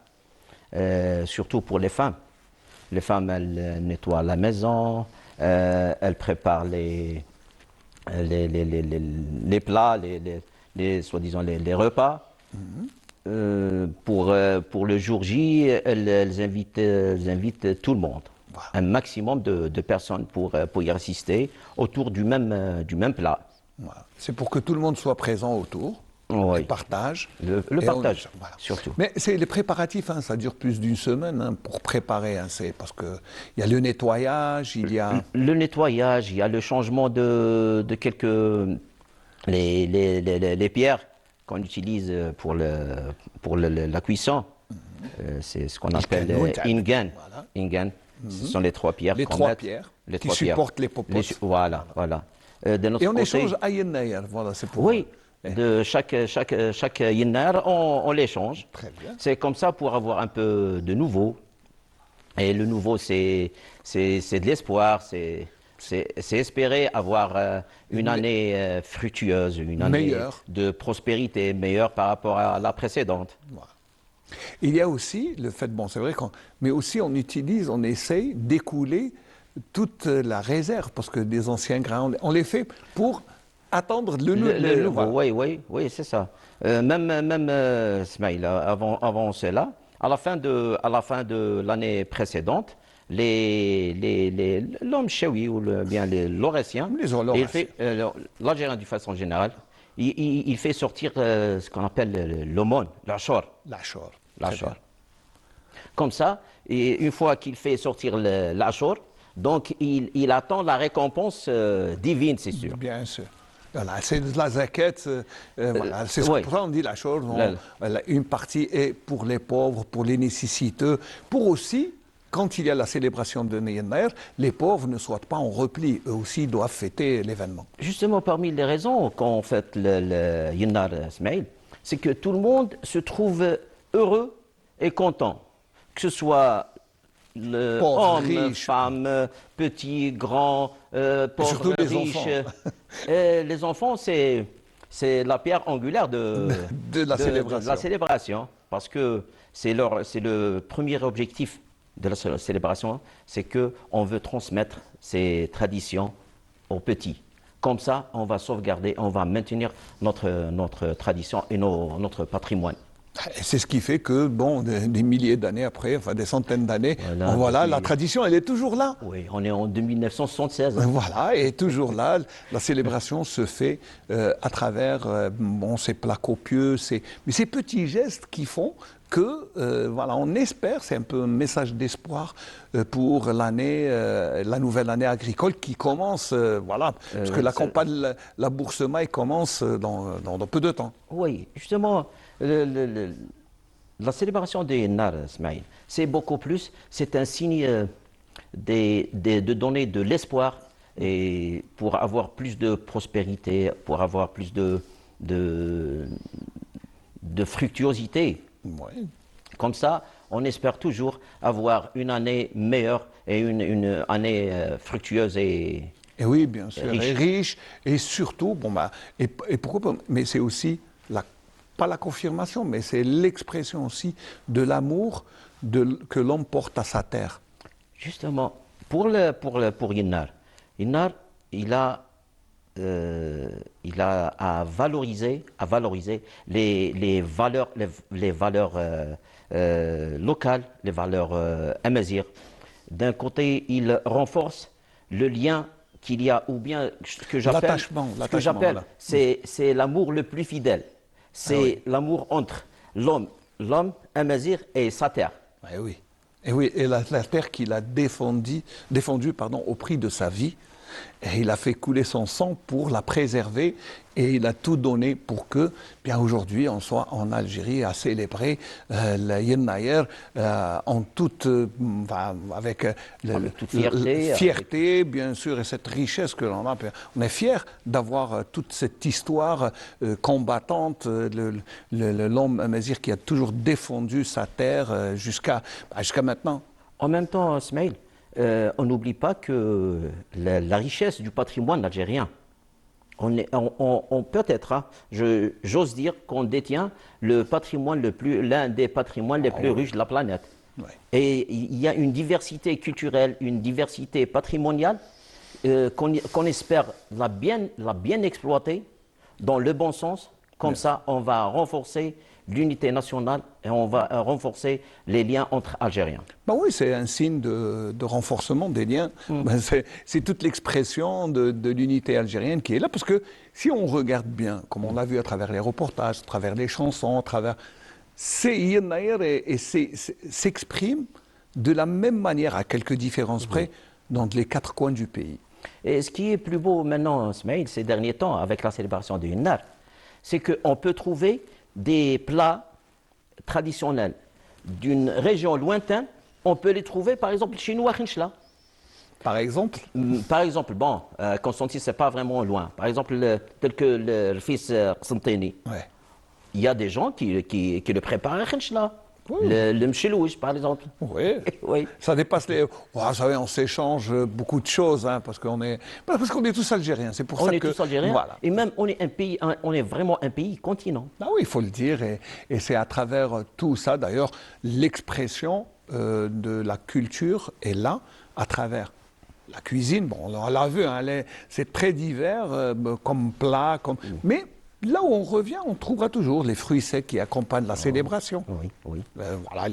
S15: Surtout pour les femmes. Les femmes, elles nettoient la maison, elles préparent les plats, soi-disant les repas. Pour le jour J, elles invitent tout le monde. Voilà. Un maximum de personnes pour y assister autour du même plat.
S1: Voilà. C'est pour que tout le monde soit présent autour.
S15: Oui.
S1: Le partage.
S15: Le partage, voilà. Surtout.
S1: Mais c'est les préparatifs, hein, ça dure plus d'une semaine hein, pour préparer. Hein, parce qu'il y a le nettoyage, il y a...
S15: Le nettoyage, il y a le changement de quelques... Les pierres qu'on utilise pour la cuisson. C'est ce qu'on appelle Ingan.
S1: Voilà.
S15: Ingan. Ce sont les trois pierres.
S1: Les trois pierres qui supportent les popotes.
S15: Voilà.
S1: Et on échange à Yennaer, voilà, c'est pour...
S15: Oui. De chaque Yennar, on l'échange.
S1: Très bien.
S15: C'est comme ça pour avoir un peu de nouveau. Et le nouveau, c'est de l'espoir, c'est espérer avoir une année fructueuse, une année
S1: meilleure.
S15: De prospérité meilleure par rapport à la précédente.
S1: Voilà. Il y a aussi le fait, bon c'est vrai, mais aussi on essaye d'écouler toute la réserve, parce que des anciens grains, on les fait pour... attendre le nouveau.
S15: Voilà. Oui, c'est ça. Même Smaïl, avant cela, à la fin de l'année précédente, l'homme chewi ou bien les Lauressiens, l'Algérien d'une façon générale, il fait sortir ce qu'on appelle l'aumône, l'achor. Comme ça, et une fois qu'il fait sortir l'achor, donc il attend la récompense divine, c'est sûr.
S1: Bien sûr. Voilà, c'est de la zakat, voilà, c'est pour ça qu'on dit la chose. Une partie est pour les pauvres, pour les nécessiteux, pour aussi, quand il y a la célébration de Yennaer, les pauvres ne soient pas en repli, eux aussi doivent fêter l'événement.
S15: Justement, parmi les raisons qu'on fête le Yennar Ismaël, c'est que tout le monde se trouve heureux et content, que ce soit homme,
S1: riche,
S15: femme, petit, grand, pauvre, riche. Les enfants, c'est la pierre angulaire de la célébration. Parce que c'est le premier objectif de la célébration, c'est qu'on veut transmettre ces traditions aux petits. Comme ça, on va sauvegarder, on va maintenir notre tradition et notre patrimoine.
S1: Et c'est ce qui fait que, bon, des milliers d'années après, enfin des centaines d'années, voilà, la tradition, elle est toujours là.
S15: Oui, on est en 1976.
S1: Voilà, et toujours là, la célébration se fait à travers ces plats copieux, mais ces petits gestes qui font que, voilà, on espère, c'est un peu un message d'espoir pour l'année, la nouvelle année agricole qui commence, voilà, parce que la campagne, la bourse maï commence dans peu de temps.
S15: Oui, justement. La célébration des Yennar, Ismaël, c'est beaucoup plus, c'est un signe de donner de l'espoir et pour avoir plus de prospérité, pour avoir plus de fructuosité.
S1: Ouais.
S15: Comme ça, on espère toujours avoir une année meilleure et une année fructueuse et
S1: oui, bien sûr,
S15: riche.
S1: Et surtout, bon bah, et pourquoi pas, mais c'est aussi pas la confirmation, mais c'est l'expression aussi de l'amour que l'homme porte à sa terre.
S15: Justement, pour Yennar, il a à valoriser les valeurs locales, les valeurs amazighes. D'un côté, il renforce le lien qu'il y a, ou bien ce que j'appelle,
S1: L'attachement, voilà.
S15: c'est l'amour le plus fidèle. C'est l'amour entre l'homme, Amazigh, et sa terre.
S1: Eh oui. Et oui, et la terre qu'il a défendue au prix de sa vie. Et il a fait couler son sang pour la préserver et il a tout donné pour que, bien aujourd'hui, on soit en Algérie à célébrer la Yennayer en toute, avec
S15: toute fierté,
S1: fierté, bien sûr, et cette richesse que l'on a. On est fiers d'avoir toute cette histoire combattante, l'homme amazigh qui a toujours défendu sa terre jusqu'à maintenant.
S15: En même temps, Smaïl, on n'oublie pas que la richesse du patrimoine algérien, on peut-être, hein, j'ose dire qu'on détient l'un des patrimoines les plus riches de la planète.
S1: Ouais.
S15: Et il y a une diversité culturelle, une diversité patrimoniale qu'on espère la bien exploiter dans le bon sens. Comme ça, on va renforcer l'unité nationale et on va renforcer les liens entre Algériens.
S1: Ben oui, c'est un signe de renforcement des liens. Ben c'est toute l'expression de l'unité algérienne qui est là. Parce que si on regarde bien, comme on l'a vu à travers les reportages, à travers les chansons, à travers... s'exprime de la même manière, à quelques différences près, dans les quatre coins du pays.
S15: Et ce qui est plus beau maintenant, Smaïl, ces derniers temps, avec la célébration du Yennar, c'est qu'on peut trouver des plats traditionnels d'une région lointaine, on peut les trouver par exemple chez nous à Khinchla.
S1: Par exemple
S15: bon, Constantine, c'est pas vraiment loin. Par exemple, tel que le fils Qsentini.
S1: Ouais.
S15: Il y a des gens qui le préparent à Khinchla. Le mchelouj, par exemple.
S1: Oui.
S15: Oui.
S1: Ça dépasse les... vous savez, on s'échange beaucoup de choses, hein, parce qu'on est tous algériens. C'est pour ça que...
S15: On est tous algériens.
S1: Voilà.
S15: Et même, on est vraiment un pays continent.
S1: Ah oui, il faut le dire. Et c'est à travers tout ça, d'ailleurs, l'expression de la culture est là, à travers la cuisine. Bon, on l'a vu, hein, c'est très divers comme plat, mais... Là où on revient, on trouvera toujours les fruits secs qui accompagnent la célébration.
S15: Oui.
S1: Voilà,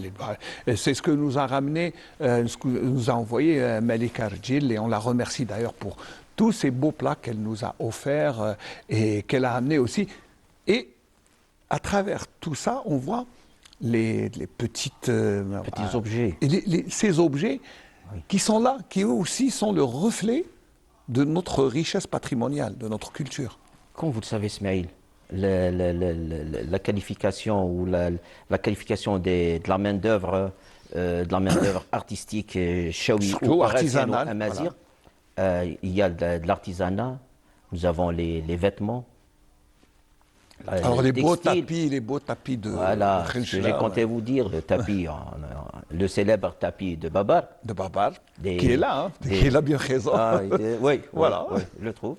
S1: c'est ce que nous a ramené, ce que nous a envoyé Malika Rjil, et on la remercie d'ailleurs pour tous ces beaux plats qu'elle nous a offerts et qu'elle a amenés aussi. Et à travers tout ça, on voit les petits
S15: objets.
S1: Et ces objets qui sont là, qui eux aussi sont le reflet de notre richesse patrimoniale, de notre culture.
S15: Comme vous le savez, Smaïl, la qualification ou la qualification de la main-d'œuvre artistique, chaoui ou
S1: artisanale,
S15: amazigh, il y a de l'artisanat, nous avons les vêtements.
S1: Alors les beaux tapis de
S15: voilà, ce que j'ai compté vous dire, le tapis, le célèbre tapis de Babar.
S1: De Babar, qui est là, qui est là bien présent.
S15: Oui,
S1: voilà.
S15: Oui, je le trouve,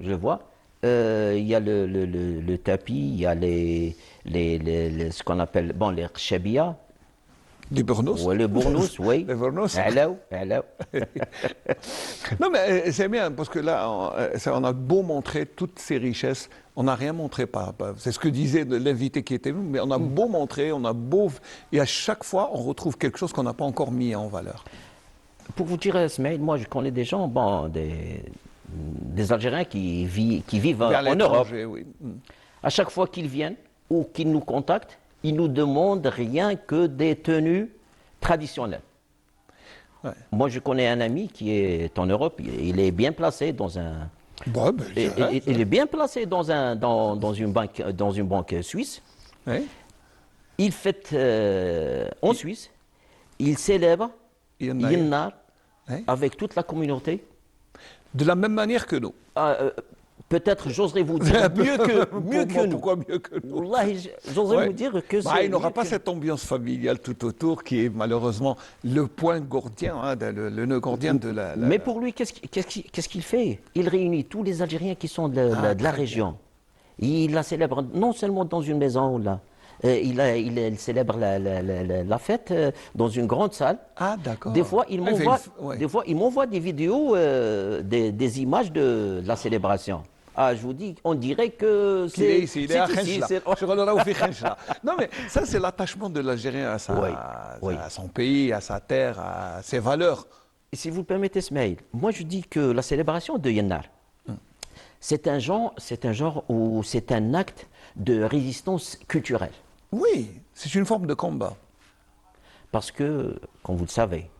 S15: je le vois. Il y a le tapis, il y a ce qu'on appelle les khshabia.
S1: Les bournos.
S15: Oui, les bournos, oui.
S1: Les bournos.
S15: Alaou.
S1: Non, mais c'est bien, parce que là, on a beau montrer toutes ces richesses, on n'a rien montré. C'est ce que disait l'invité qui était venu, mais on a beau montrer, et à chaque fois, on retrouve quelque chose qu'on n'a pas encore mis en valeur.
S15: Pour vous dire, Smaïl, moi, je connais des gens, des Algériens qui vivent en Europe.
S1: Oui.
S15: À chaque fois qu'ils viennent ou qu'ils nous contactent, ils nous demandent rien que des tenues traditionnelles. Ouais. Moi, je connais un ami qui est en Europe. Il est bien placé dans un. Il est bien placé dans une banque suisse.
S1: Ouais.
S15: Il fête en Suisse. Il célèbre Yennar avec toute la communauté.
S1: De la même manière que nous.
S15: Peut-être, j'oserais vous dire, mieux que nous.
S1: Pourquoi mieux que nous?
S15: J'oserais vous dire que c'est...
S1: Il n'aura pas cette ambiance familiale tout autour qui est malheureusement le point gordien, hein, le nœud gordien de la...
S15: Mais pour lui, qu'est-ce qu'il fait? Il réunit tous les Algériens qui sont de la région. Il la célèbre non seulement dans une maison, là. Il célèbre la fête dans une grande salle.
S1: Ah, d'accord.
S15: Des fois, il m'envoie des vidéos, des images de la célébration. Ah, je vous dis, on dirait que c'est
S1: ici. Il est à Khinchla. Non, mais ça, c'est l'attachement de l'Algérien à son pays, à sa terre, à ses valeurs.
S15: si vous le permettez, Smaïl, moi je dis que la célébration de Yennar, c'est un genre où c'est un acte de résistance culturelle.
S1: Oui, c'est une forme de combat.
S15: Parce que, comme vous le savez,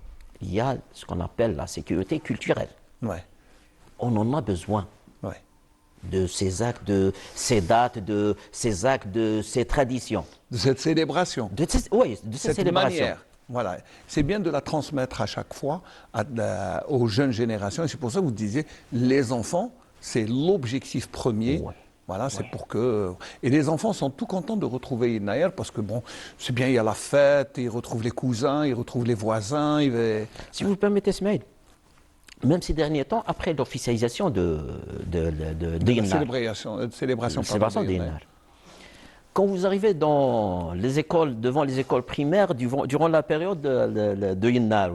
S15: il y a ce qu'on appelle la sécurité culturelle.
S1: Ouais.
S15: On en a besoin.
S1: Ouais.
S15: De ces actes, de ces dates, de ces actes, de ces traditions.
S1: De cette célébration.
S15: Oui, de cette célébration.
S1: Manière. Voilà. C'est bien de la transmettre à chaque fois aux jeunes générations. Et c'est pour ça que vous disiez, les enfants, c'est l'objectif premier.
S15: Ouais.
S1: Voilà, c'est pour que... Et les enfants sont tout contents de retrouver Yennayer parce que, bon, c'est bien, il y a la fête, ils retrouvent les cousins, ils retrouvent les voisins.
S15: Si vous le permettez, Smaïl, même ces derniers temps, après l'officialisation de Yennar,
S1: célébration
S15: de Yennar, quand vous arrivez dans les écoles, devant les écoles primaires, durant la période de Yennar,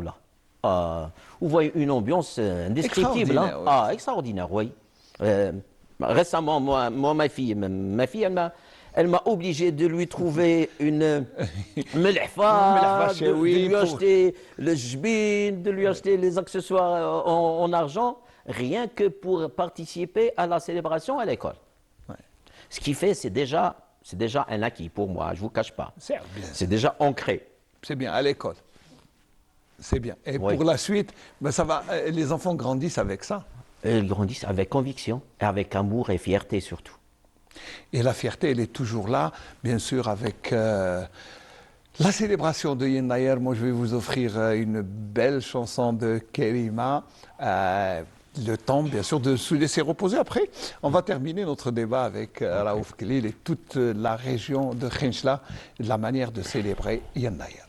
S15: vous voyez une ambiance indescriptible.
S1: Extraordinaire,
S15: Extraordinaire, oui. Récemment, ma fille, elle m'a obligé de lui trouver une melhfa, de lui acheter le jbin, de lui acheter les accessoires en argent, rien que pour participer à la célébration à l'école. Ouais. Ce qui fait, c'est déjà un acquis pour moi, je ne vous cache pas. C'est déjà ancré.
S1: C'est bien, à l'école. C'est bien. Et pour la suite, ben ça va, les enfants grandissent avec ça.
S15: Ils grandissent avec conviction, et avec amour et fierté surtout.
S1: Et la fierté, elle est toujours là, bien sûr, avec la célébration de Yennayer. Moi, je vais vous offrir une belle chanson de Kerima. Le temps, bien sûr, de se laisser reposer. Après, on va terminer notre débat avec Raouf Khalil et toute la région de Khenchla, la manière de célébrer Yennayer.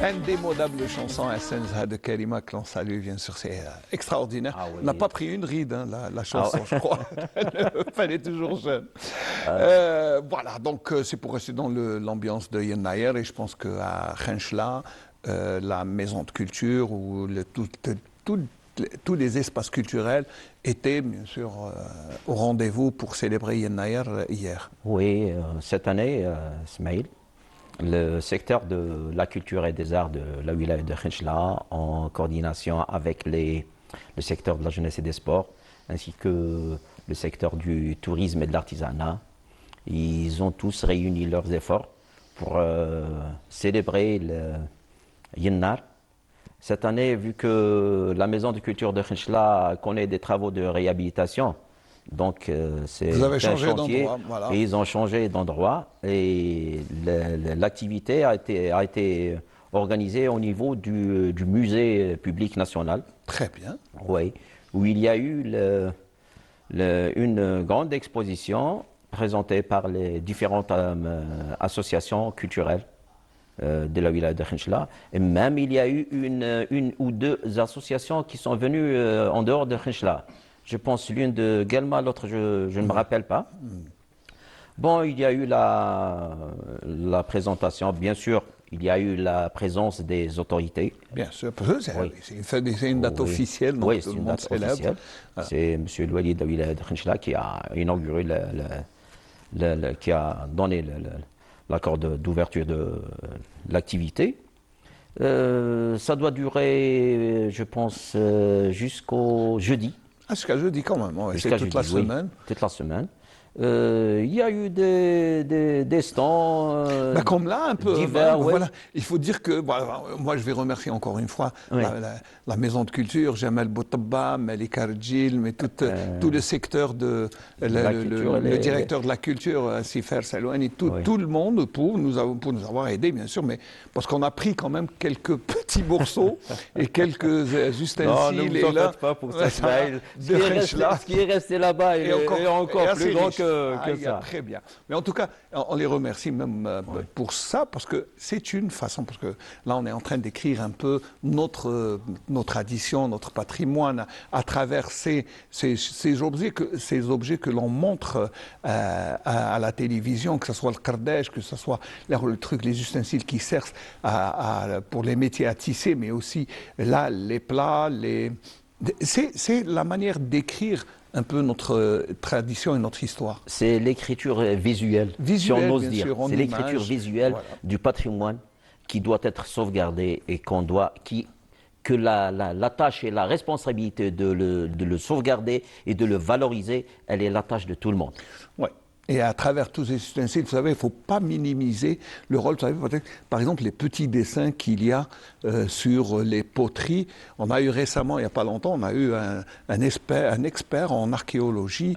S1: Indémodable chanson Assenza de Karima que l'on salue, bien sûr, c'est extraordinaire.
S15: Ah oui.
S1: On n'a pas pris une ride, hein, la chanson, je crois. Elle est toujours jeune. Voilà, donc c'est pour rester dans l'ambiance de Yennayer, et je pense qu'à Khenchla, la maison de culture ou tous les espaces culturels étaient bien sûr au rendez-vous pour célébrer Yennayer hier.
S15: Oui, cette année, Smaïl, le secteur de la culture et des arts de la wilaya de Khenchla, en coordination avec le secteur de la jeunesse et des sports, ainsi que le secteur du tourisme et de l'artisanat, ils ont tous réuni leurs efforts pour célébrer le Yennar. Cette année, vu que la maison de culture de Khenchla connaît des travaux de réhabilitation, donc c'est
S1: Vous avez
S15: un
S1: changé
S15: chantier,
S1: d'endroit, voilà.
S15: et ils ont changé d'endroit, et l'activité a été organisée au niveau du musée public national.
S1: Très bien.
S15: Oui, où il y a eu une grande exposition présentée par les différentes associations culturelles de la wilaya de Khenchla. Et même il y a eu une ou deux associations qui sont venues en dehors de Khenchla. Je pense l'une de Guelma, l'autre je ne me rappelle pas. Bon, il y a eu la présentation, bien sûr, il y a eu la présence des autorités.
S1: Bien sûr, parce que c'est une date officielle, donc
S15: oui,
S1: tout
S15: c'est
S1: le
S15: une
S1: monde
S15: date
S1: célèbre.
S15: officielle.
S1: Voilà.
S15: C'est M. Louali de la wilaya de Khenchla qui a inauguré, qui a donné l'accord d'ouverture de l'activité. Ça doit durer, je pense, jusqu'au jeudi.
S1: Ah, jusqu'à jeudi quand même, ouais, c'est
S15: Jusqu'à
S1: toute la
S15: jeudi, oui,
S1: semaine.
S15: toute la semaine. Il y a eu des stands
S1: Comme là, un peu.
S15: divers. Ouais.
S1: Voilà. Il faut dire que, moi je vais remercier encore une fois
S15: Oui.
S1: la maison de culture, Jamal Boutabba, Malik Arjil, mais tout le secteur de
S15: La culture,
S1: le directeur de la culture, Sifer Salouani, tout le monde pour nous avoir aidés, bien sûr, mais parce qu'on a pris quand même quelques petits morceaux et quelques ustensiles.
S15: Non, ne vous en
S1: là,
S15: faites pas pour ça, Ismaël.
S1: de
S15: Ce qui est resté là-bas est encore
S1: assez
S15: plus grand
S1: riche.
S15: que ça.
S1: Très bien. Mais en tout cas, on les remercie même pour ça, parce que c'est une façon, parce que là, on est en train d'écrire un peu nos traditions, notre patrimoine, à travers ces objets que l'on montre à la télévision, que ce soit le kardèche, que ce soit les ustensiles qui servent pour les métiers à tisser, mais aussi là, les plats, c'est la manière d'écrire un peu notre tradition et notre histoire.
S15: C'est l'écriture visuelle, si on ose dire. C'est l'écriture visuelle du patrimoine qui doit être sauvegardée et que la tâche et la responsabilité de le sauvegarder et de le valoriser, elle est la tâche de tout le monde.
S1: Ouais. Et à travers tous ces ustensiles, vous savez, il ne faut pas minimiser le rôle. Vous savez, par exemple, les petits dessins qu'il y a sur les poteries. On a eu récemment, il n'y a pas longtemps, on a eu un expert en archéologie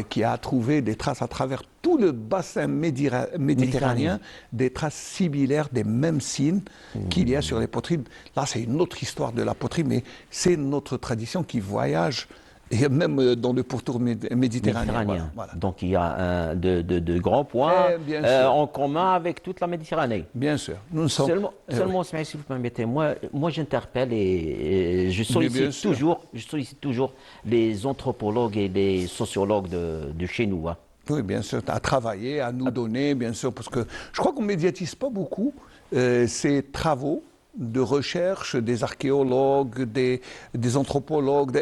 S1: qui a trouvé des traces à travers tout le bassin méditerranéen, des traces similaires des mêmes signes qu'il y a sur les poteries. Là, c'est une autre histoire de la poterie, mais c'est notre tradition qui voyage. Et même dans le pourtour méditerranéen. Voilà.
S15: Donc il y a de grands points en commun avec toute la Méditerranée.
S1: Bien sûr. Nous sommes...
S15: Seulement, si vous permettez, moi j'interpelle et je sollicite toujours les anthropologues et les sociologues de chez nous. Hein.
S1: Oui, bien sûr, à travailler, à nous donner, bien sûr, parce que je crois qu'on ne médiatise pas beaucoup ces travaux de recherche des archéologues, des anthropologues,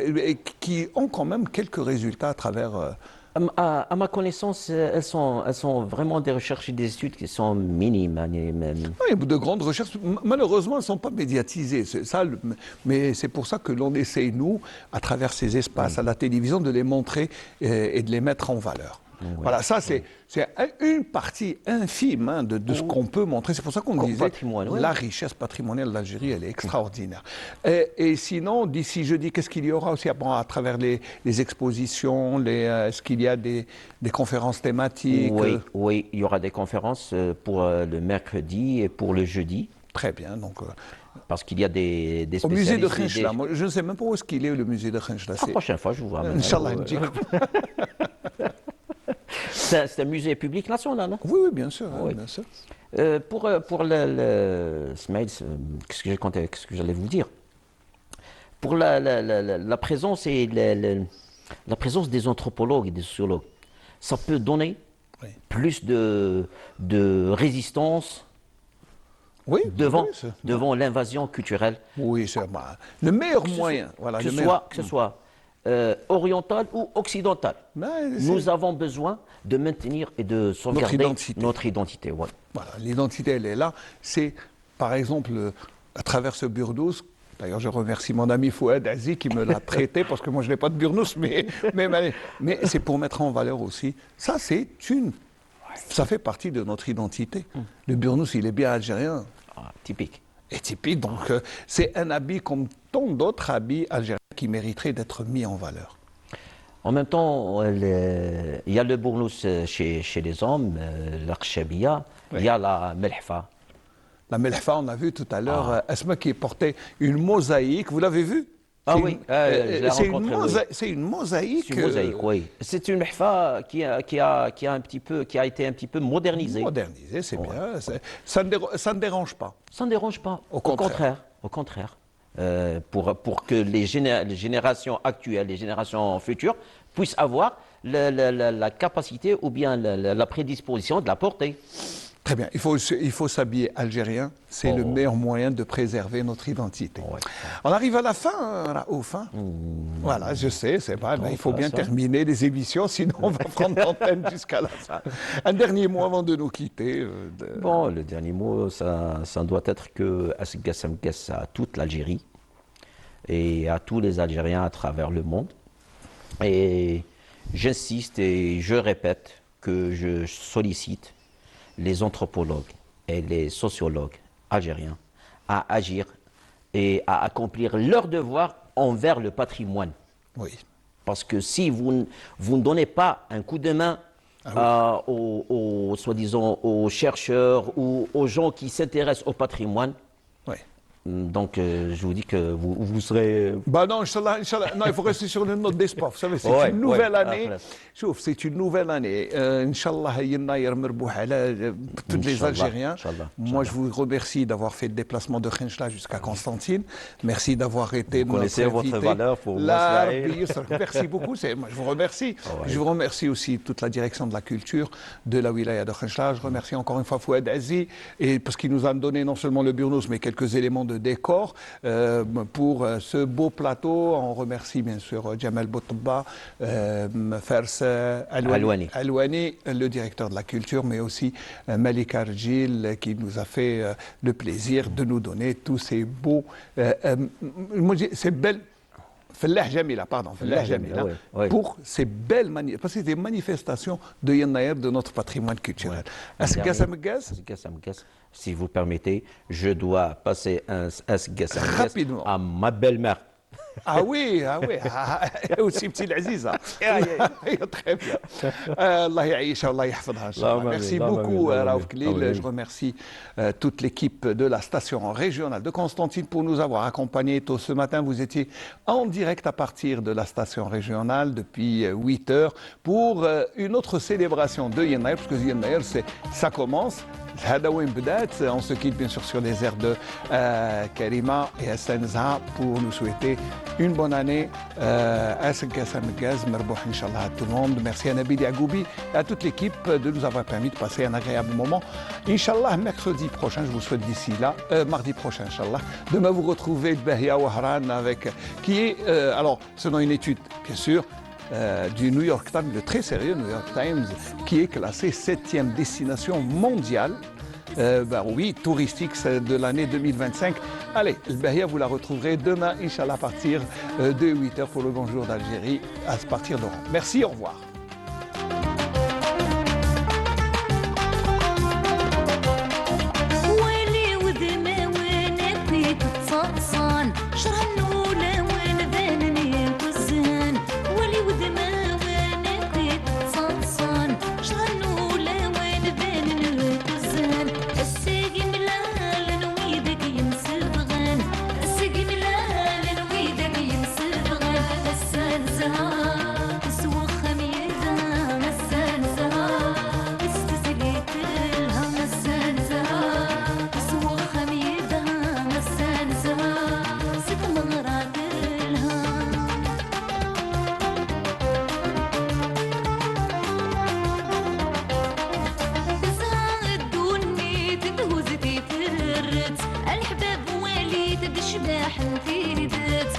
S1: qui ont quand même quelques résultats à travers...
S15: À ma connaissance, elles sont vraiment des recherches et des études qui sont minimes.
S1: Oui, de grandes recherches, malheureusement, elles ne sont pas médiatisées. Mais c'est pour ça que l'on essaie, nous, à travers ces espaces, à la télévision, de les montrer et de les mettre en valeur. Oui, voilà, ça c'est une partie infime de ce qu'on peut montrer. C'est pour ça qu'on disait la richesse patrimoniale d'Algérie, elle est extraordinaire. Et sinon, d'ici jeudi, qu'est-ce qu'il y aura aussi à travers les expositions, est-ce qu'il y a des conférences thématiques?
S15: Oui, il y aura des conférences pour le mercredi et pour le jeudi.
S1: Très bien, donc...
S15: Parce qu'il y a des spécialistes.
S1: Au musée de Khenchla, je ne sais même pas où est-ce qu'il est, le musée de Khenchla.
S15: La prochaine fois, je vous ramène.
S1: Inch'Allah,
S15: C'est un musée public national. Hein.
S1: Oui, oui, bien sûr.
S15: Oui.
S1: Bien sûr.
S15: Pour Smaïl, qu'est-ce que j'allais vous dire? Pour la présence et la présence des anthropologues et des sociologues, ça peut donner plus de résistance devant l'invasion culturelle.
S1: Oui, c'est le meilleur moyen. Voilà,
S15: que ce soit oriental ou occidental. Nous avons besoin de maintenir et de sauvegarder notre identité. Ouais.
S1: Voilà, l'identité, elle est là. C'est, par exemple, à travers ce burnous. D'ailleurs, je remercie mon ami Fouad Azi qui me l'a prêté parce que moi, je n'ai pas de burnous, mais c'est pour mettre en valeur aussi. Ça, ça fait partie de notre identité. Le burnous, il est bien algérien.
S15: Typique.
S1: Et typique, donc c'est un habit comme tant d'autres habits algériens qui mériteraient d'être mis en valeur.
S15: En même temps, il y a le burnous chez les hommes, l'archabia, il y a la melhfa.
S1: La melhfa, on a vu tout à l'heure, Asma qui portait une mosaïque, vous l'avez vu?
S15: Oui,
S1: c'est une mosaïque.
S15: C'est une mosaïque, oui. C'est une melhfa qui a été un petit peu modernisée.
S1: Modernisée, c'est bien. Ça ne dérange pas.
S15: Ça ne dérange pas. Au contraire. Pour que les générations actuelles, les générations futures puissent avoir la capacité ou bien la prédisposition de la porter.
S1: Très bien. Il faut s'habiller algérien. C'est le meilleur moyen de préserver notre identité. Ouais. On arrive à la fin, Raouf. Voilà, je sais, c'est pas. Il faut bien terminer les émissions, sinon on va prendre l'antenne jusqu'à la fin. Un dernier mot avant de nous quitter.
S15: Bon, le dernier mot, ça doit être que Asgasamgas à toute l'Algérie et à tous les Algériens à travers le monde. Et j'insiste et je répète que je sollicite les anthropologues et les sociologues algériens à agir et à accomplir leur devoir envers le patrimoine.
S1: Oui.
S15: Parce que si vous ne donnez pas un coup de main aux soi-disant aux chercheurs ou aux gens qui s'intéressent au patrimoine, donc je vous dis que vous serez...
S1: non, Inch'Allah, non, il faut rester sur une note d'espoir. Vous savez, c'est une nouvelle année. C'est une nouvelle année. Inch'Allah, tous les Algériens. Moi, je vous remercie d'avoir fait le déplacement de Khenchla jusqu'à Constantine. Merci d'avoir été
S15: notre invité. Vous connaissez votre valeur pour moi.
S1: Merci beaucoup. Moi, je vous remercie. Je vous remercie aussi toute la direction de la culture de la wilaya de Khenchla. Je remercie encore une fois Fouad Azi, parce qu'il nous a donné non seulement le burnous, mais quelques éléments de décor pour ce beau plateau. On remercie bien sûr Jamal Boutba, Fers Alouani, le directeur de la culture, mais aussi Malik Arjil qui nous a fait le plaisir de nous donner tous ces beaux, ces belles... Fellah Jamila, pour ces belles parce que c'est des manifestations de Yennayer de notre patrimoine culturel.
S15: Si vous permettez, je dois passer un rapidement à ma belle-mère.
S1: Ah oui, aussi petit Aziza. Très bien. Allah yaïcha, Allah yahfadha. Merci beaucoup, Raouf Khalil. Je remercie toute l'équipe de la station régionale de Constantine pour nous avoir accompagnés tôt ce matin. Vous étiez en direct à partir de la station régionale depuis 8 heures pour une autre célébration de Yennayer, parce que Yennayer, ça commence. On se quitte bien sûr sur les airs de Karima et Hassan Zaha pour nous souhaiter une bonne année. Inch'Allah à tout le monde. Merci à Nabil Yagoubi et à toute l'équipe de nous avoir permis de passer un agréable moment. Inch'Allah, mercredi prochain, je vous souhaite d'ici là, mardi prochain, Inch'Allah, demain vous retrouvez Bahia Wahran qui est, alors selon une étude bien sûr, du New York Times, le très sérieux New York Times, qui est classé 7e destination mondiale, touristique de l'année 2025. Allez, le Bahia, vous la retrouverez demain, Inch'Allah, à partir de 8h pour le Bonjour d'Algérie, à partir d'Oran. Merci, au revoir.
S16: سوى خميس ملاح نتيدت